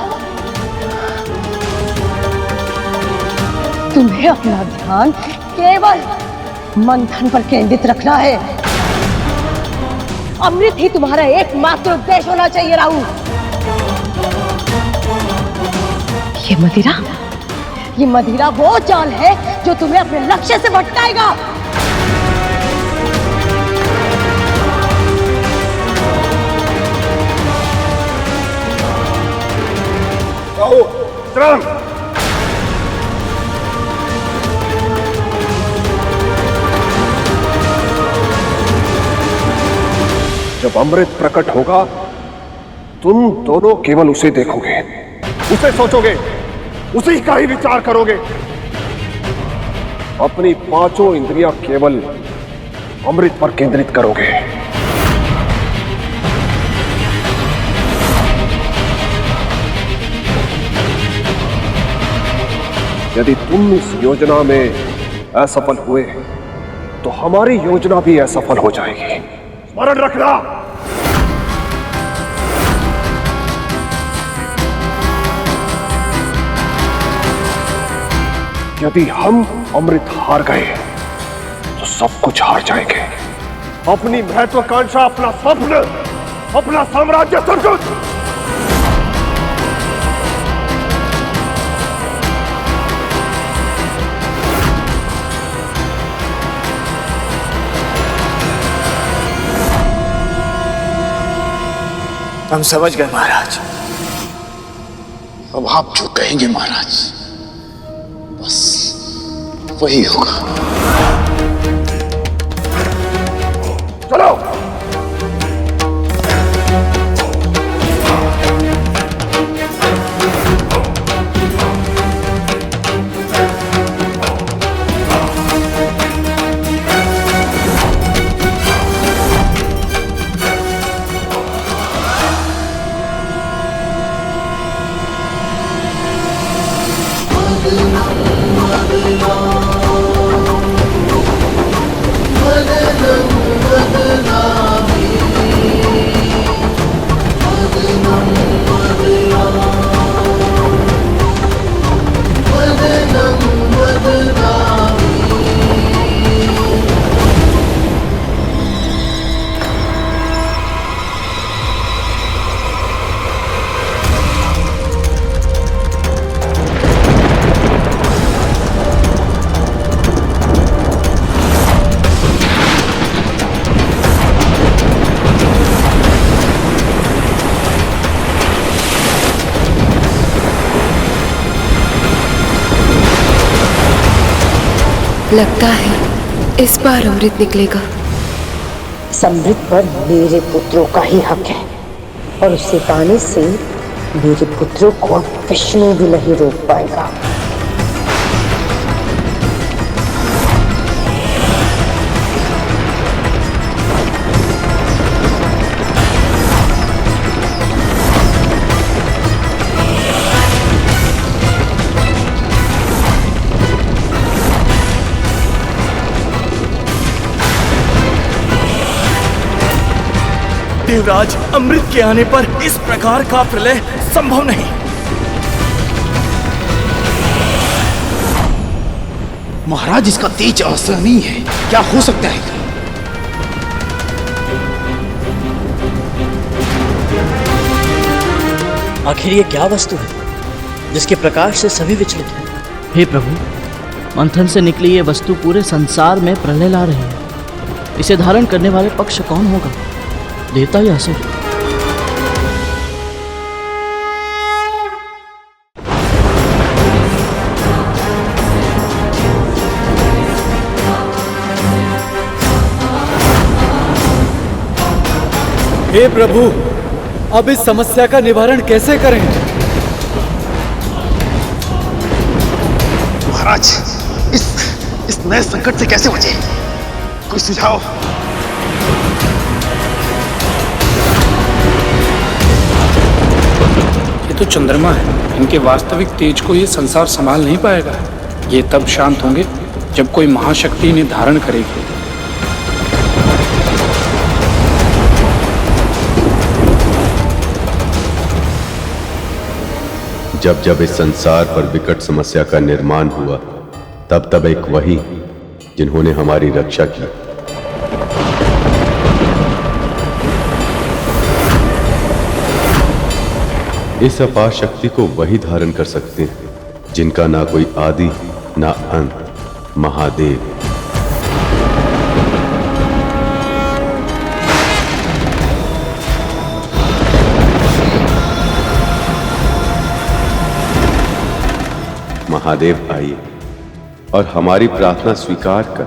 तुम्हें अपना ध्यान केवल मंथन पर केंद्रित रखना है। अमृत ही तुम्हारा एकमात्र उद्देश्य होना चाहिए राहु। ये मदिरा वो जाल है जो तुम्हें अपने लक्ष्य से भटकाएगा। जब अमृत प्रकट होगा, तुम दोनों केवल उसे देखोगे, उसे सोचोगे, उसी का ही विचार करोगे। अपनी पांचों इंद्रियां केवल अमृत पर केंद्रित करोगे। यदि तुम इस योजना में असफल हुए तो हमारी योजना भी असफल हो जाएगी। स्मरण रखना। यदि हम अमृत हार गए तो सब कुछ हार जाएंगे। अपनी महत्वाकांक्षा, अपना स्वप्न, अपना साम्राज्य, सब कुछ। हम समझ गए महाराज। अब आप जो कहेंगे महाराज, बस वही होगा। चलो। लगता है इस बार अमृत निकलेगा। इस अमृत पर मेरे पुत्रों का ही हक है और उसे पाने से मेरे पुत्रों को विष्णु भी नहीं रोक पाएगा। देवराज, अमृत के आने पर इस प्रकार का प्रलय संभव नहीं। महाराज, इसका तेज असहनीय है। क्या हो सकता है? आखिर ये क्या वस्तु है जिसके प्रकाश से सभी विचलित हैं? हे प्रभु, मंथन से निकली ये वस्तु पूरे संसार में प्रलय ला रही है। इसे धारण करने वाले पक्ष कौन होगा, देवता या असुर? हे प्रभु, अब इस समस्या का निवारण कैसे करें? महाराज, इस नए संकट से कैसे बचे? कोई सुझाव? ये तो चंद्रमा है। इनके वास्तविक तेज को ये संसार संभाल नहीं पाएगा। ये तब शांत होंगे जब कोई महाशक्ति इन्हें धारण करेगी। जब जब इस संसार पर विकट समस्या का निर्माण हुआ, तब तब एक वही जिन्होंने हमारी रक्षा की। इस अपार शक्ति को वही धारण कर सकते हैं जिनका ना कोई आदि ना अंत, महादेव। महादेव आइए और हमारी प्रार्थना स्वीकार कर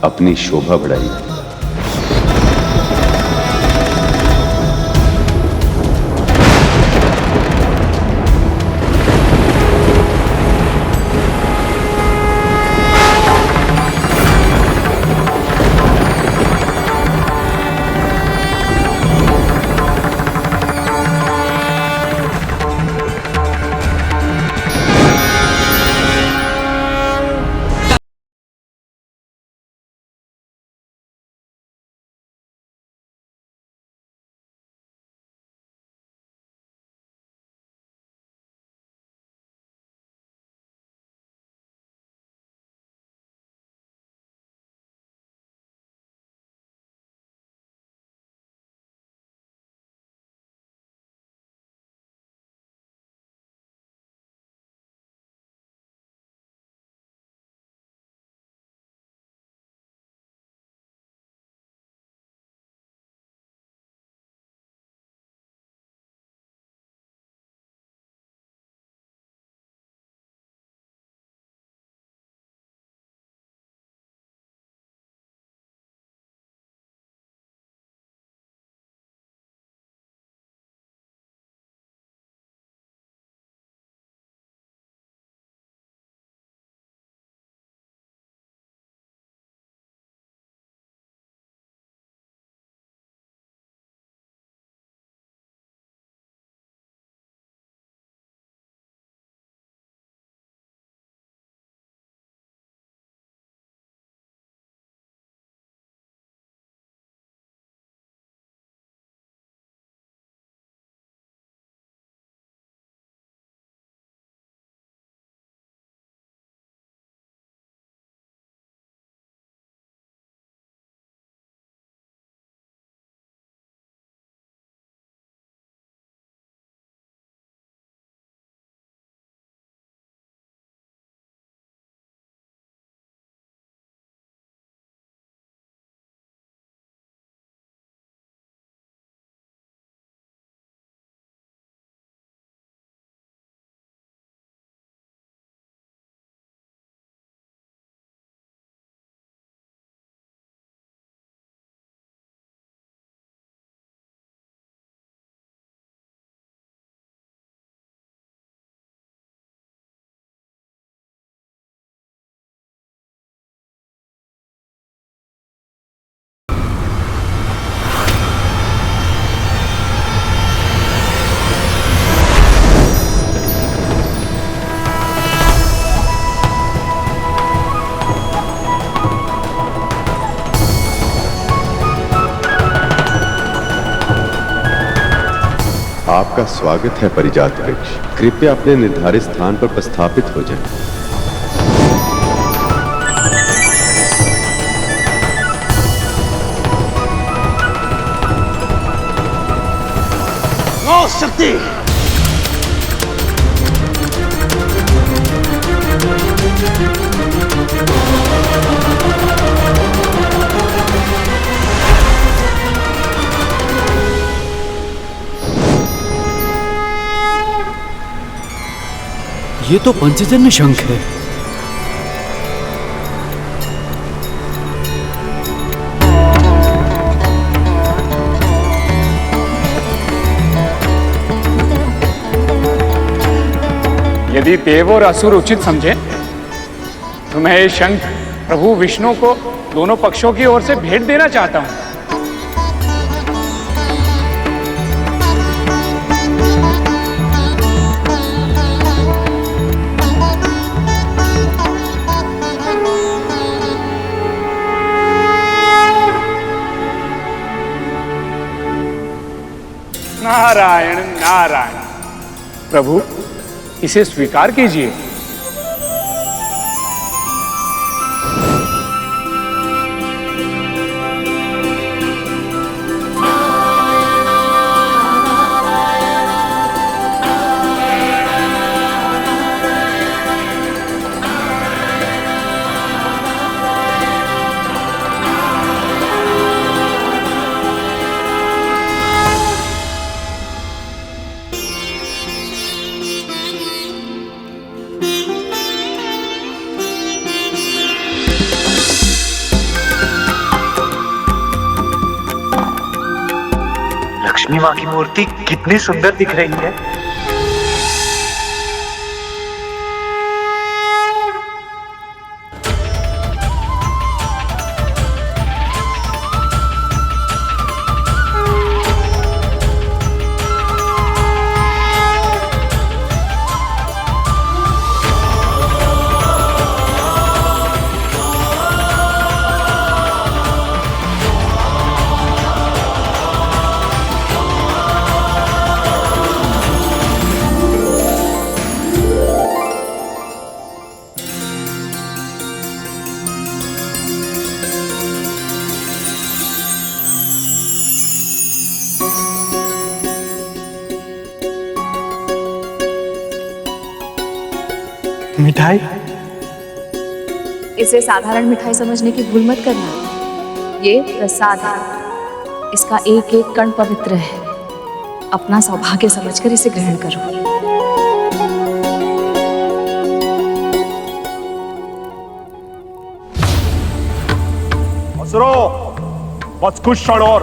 अपनी शोभा बढ़ाइए। आपका स्वागत है परिजात वृक्ष। कृपया अपने निर्धारित स्थान पर प्रस्थापित हो जाएं। शक्ति ये तो पंचजन्य शंख है। यदि देव और असुर उचित समझे तो मैं ये शंख प्रभु विष्णु को दोनों पक्षों की ओर से भेंट देना चाहता हूं। नारायण नारायण। प्रभु इसे स्वीकार कीजिए। लक्ष्मी माँ की मूर्ति कितनी सुंदर दिख रही है। मिठाई? इसे साधारण मिठाई समझने की भूल मत करना। ये प्रसाद है। इसका एक एक कण पवित्र है। अपना सौभाग्य समझकर इसे ग्रहण करो। असुरो, बस कुछ क्षण और,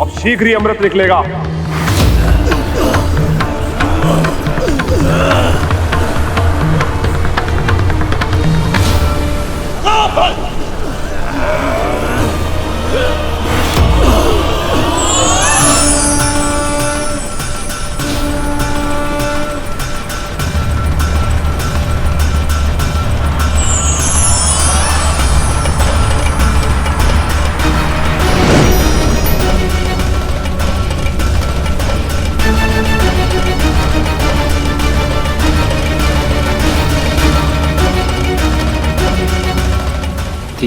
अब शीघ्र ही अमृत निकलेगा।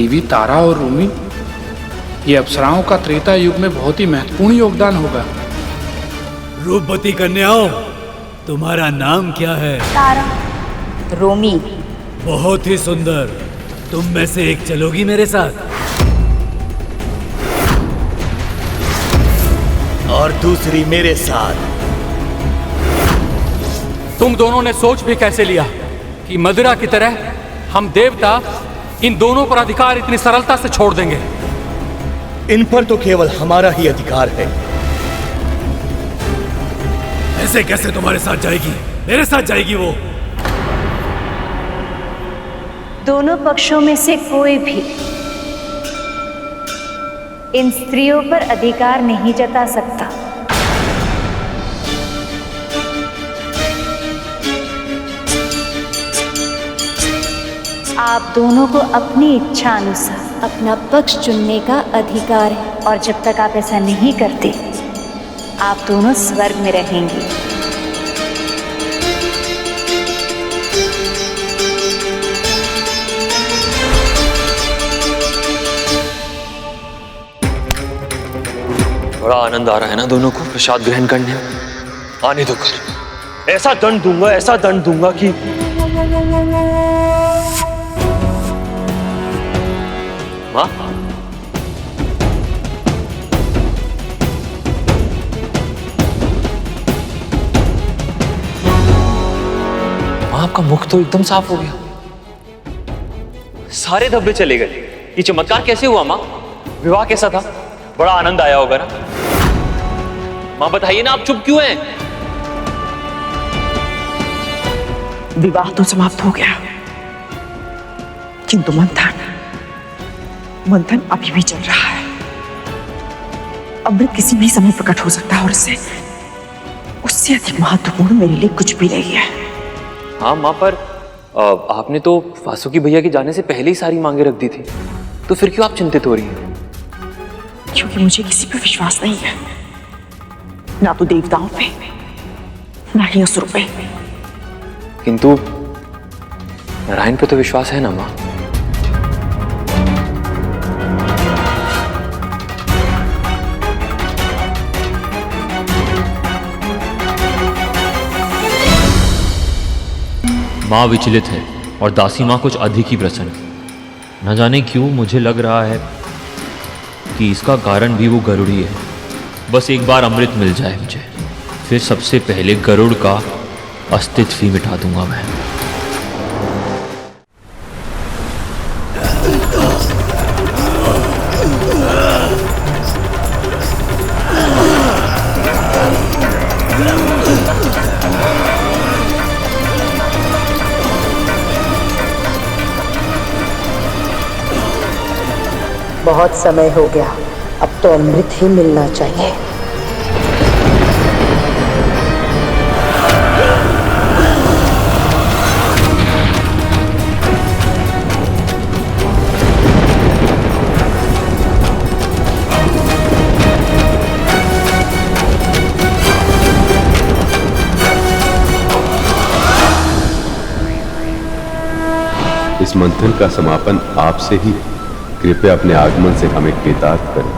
देवी तारा और रूमी, ये अप्सराओं का त्रेता युग में बहुत ही महत्वपूर्ण योगदान होगा। रूपवती कन्याओं, तुम्हारा नाम क्या है? तारा। रोमी। बहुत ही सुंदर। तुम में से एक चलोगी मेरे साथ और दूसरी मेरे साथ। तुम दोनों ने सोच भी कैसे लिया कि मदिरा की तरह हम देवता इन दोनों पर अधिकार इतनी सरलता से छोड़ देंगे? इन पर तो केवल हमारा ही अधिकार है। ऐसे कैसे तुम्हारे साथ जाएगी? मेरे साथ जाएगी वो। दोनों पक्षों में से कोई भी इन स्त्रियों पर अधिकार नहीं जता सकता। आप दोनों को अपनी इच्छा अनुसार अपना पक्ष चुनने का अधिकार है। और जब तक आप ऐसा नहीं करते आप दोनों स्वर्ग में रहेंगी। बड़ा आनंद आ रहा है ना दोनों को प्रसाद ग्रहण करने में। आने दो कर, ऐसा दंड दूंगा कि माँ, आपका मुख तो एकदम साफ हो गया, सारे धब्बे चले गए। ये चमत्कार कैसे हुआ माँ? विवाह कैसा था? बड़ा आनंद आया होगा ना? माँ बताइए ना, आप चुप क्यों हैं? विवाह तो समाप्त हो गया, किंतु मंथन अभी भी चल रहा है। अमृत किसी भी समय प्रकट हो सकता है और उससे अधिक महत्वपूर्ण मेरे लिए कुछ भी नहीं है। हाँ माँ, पर आपने तो वासुकी भैया के जाने से पहले ही सारी मांगे रख दी थी, तो फिर क्यों आप चिंतित हो रही हैं? क्योंकि मुझे किसी पे विश्वास नहीं है, ना तो देवताओं पे, ना ही असुरों पे। किंतु नारायण पे तो विश्वास है ना माँ? माँ विचलित है और दासी माँ कुछ अधिक ही प्रसन्न। न जाने क्यों मुझे लग रहा है कि इसका कारण भी वो गरुड़ ही है। बस एक बार अमृत मिल जाए मुझे, फिर सबसे पहले गरुड़ का अस्तित्व ही मिटा दूंगा मैं। बहुत समय हो गया, अब तो अमृत ही मिलना चाहिए। इस मंथन का समापन आपसे ही, कृपया अपने आगमन से हमें कृतार्थ करें।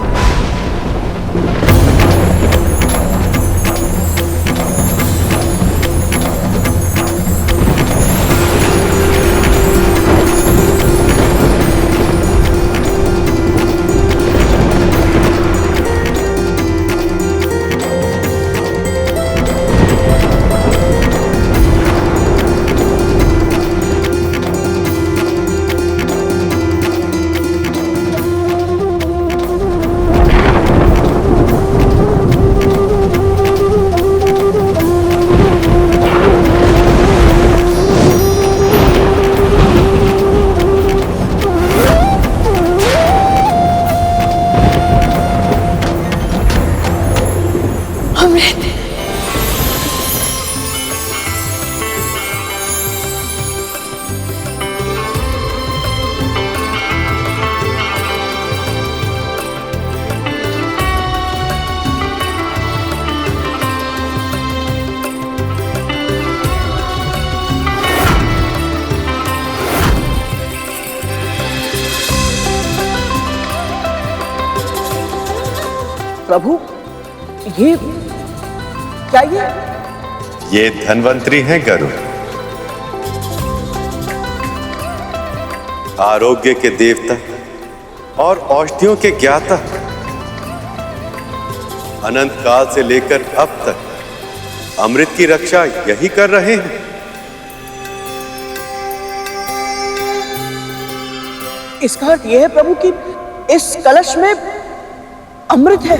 प्रभु, ये क्या? ये धन्वंतरी हैं गरुड़, आरोग्य के देवता और औषधियों के ज्ञाता। अनंत काल से लेकर अब तक अमृत की रक्षा यही कर रहे हैं। इसका अर्थ यह है प्रभु कि इस कलश में अमृत है।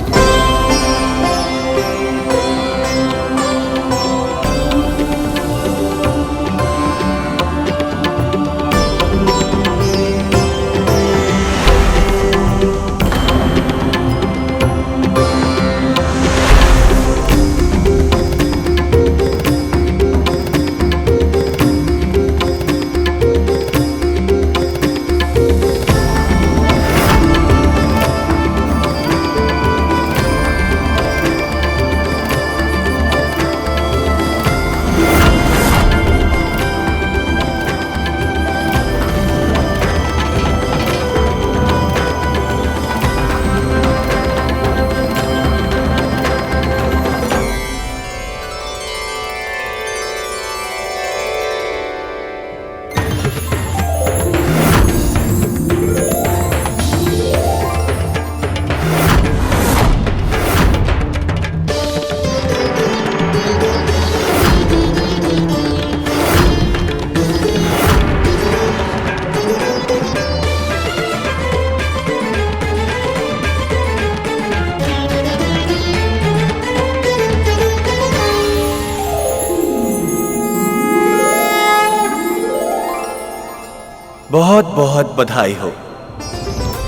बहुत बहुत बधाई हो।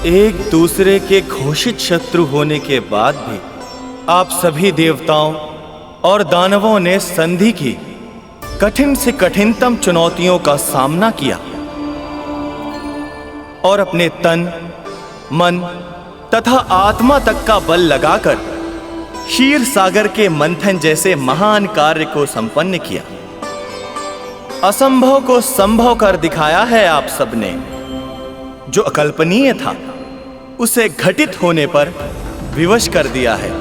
एक दूसरे के घोषित शत्रु होने के बाद भी आप सभी देवताओं और दानवों ने संधि की कठिन से कठिनतम चुनौतियों का सामना किया और अपने तन, मन तथा आत्मा तक का बल लगाकर क्षीर सागर के मंथन जैसे महान कार्य को संपन्न किया। असंभव को संभव कर दिखाया है आप सबने। जो अकल्पनीय था उसे घटित होने पर विवश कर दिया है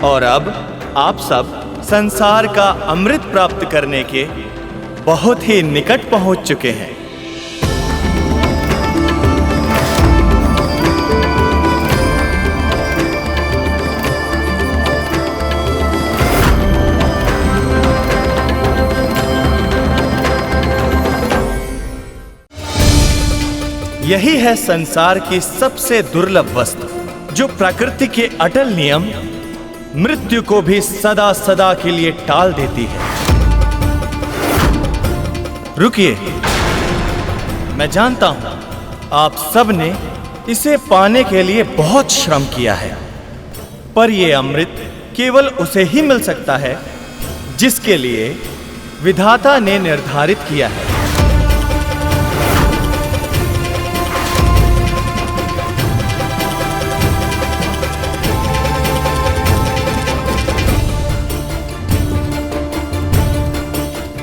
और अब आप सब संसार का अमृत प्राप्त करने के बहुत ही निकट पहुंच चुके हैं। यही है संसार की सबसे दुर्लभ वस्तु, जो प्रकृति के अटल नियम मृत्यु को भी सदा सदा के लिए टाल देती है। रुकिए, मैं जानता हूं आप सब ने इसे पाने के लिए बहुत श्रम किया है, पर यह अमृत केवल उसे ही मिल सकता है जिसके लिए विधाता ने निर्धारित किया है।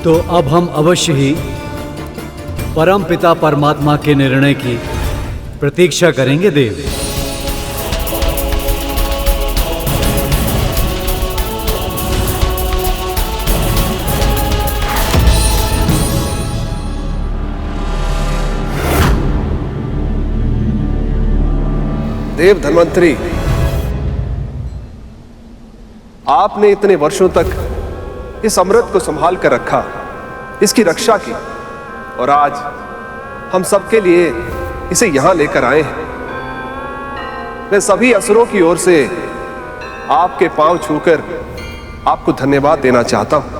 तो अब हम अवश्य ही परम पिता परमात्मा के निर्णय की प्रतीक्षा करेंगे देव। देव धन्वंतरी, आपने इतने वर्षों तक इस अमृत को संभाल कर रखा, इसकी रक्षा की, और आज हम सबके लिए इसे यहां लेकर आए हैं। मैं सभी असुरों की ओर से आपके पांव छूकर आपको धन्यवाद देना चाहता हूं।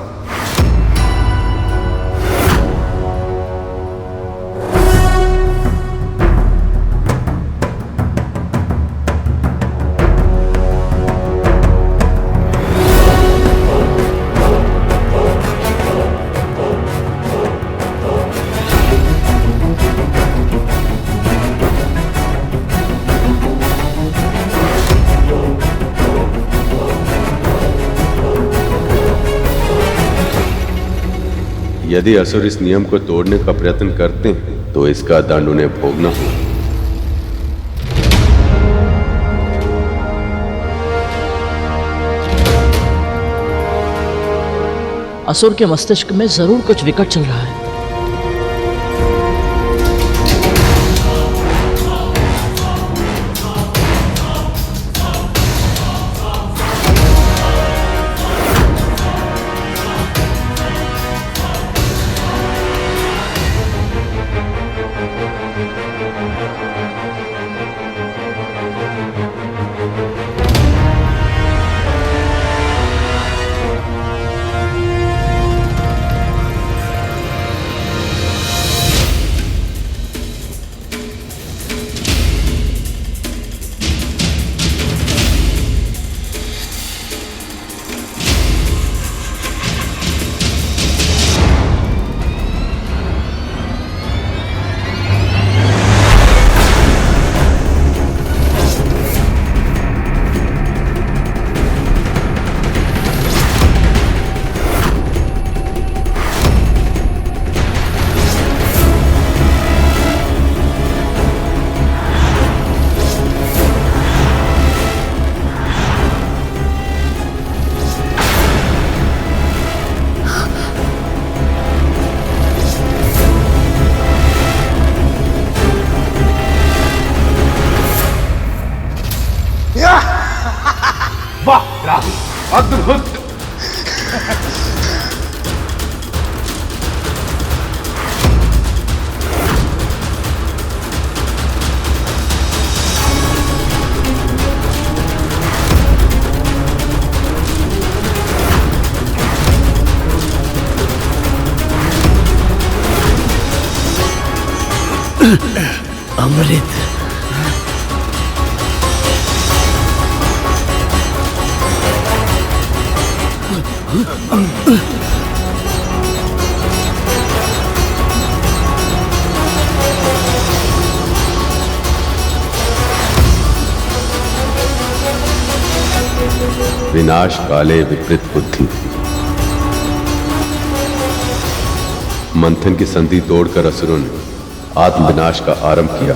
यदि असुर इस नियम को तोड़ने का प्रयत्न करते हैं तो इसका दंड उन्हें भोगना होगा। असुर के मस्तिष्क में जरूर कुछ विकट चल रहा है। वाह राहुल, अद्भुत। अमृत। विनाश काले विपरीत बुद्धि। मंथन की संधि तोड़कर असुरों ने आत्मविनाश का आरंभ किया।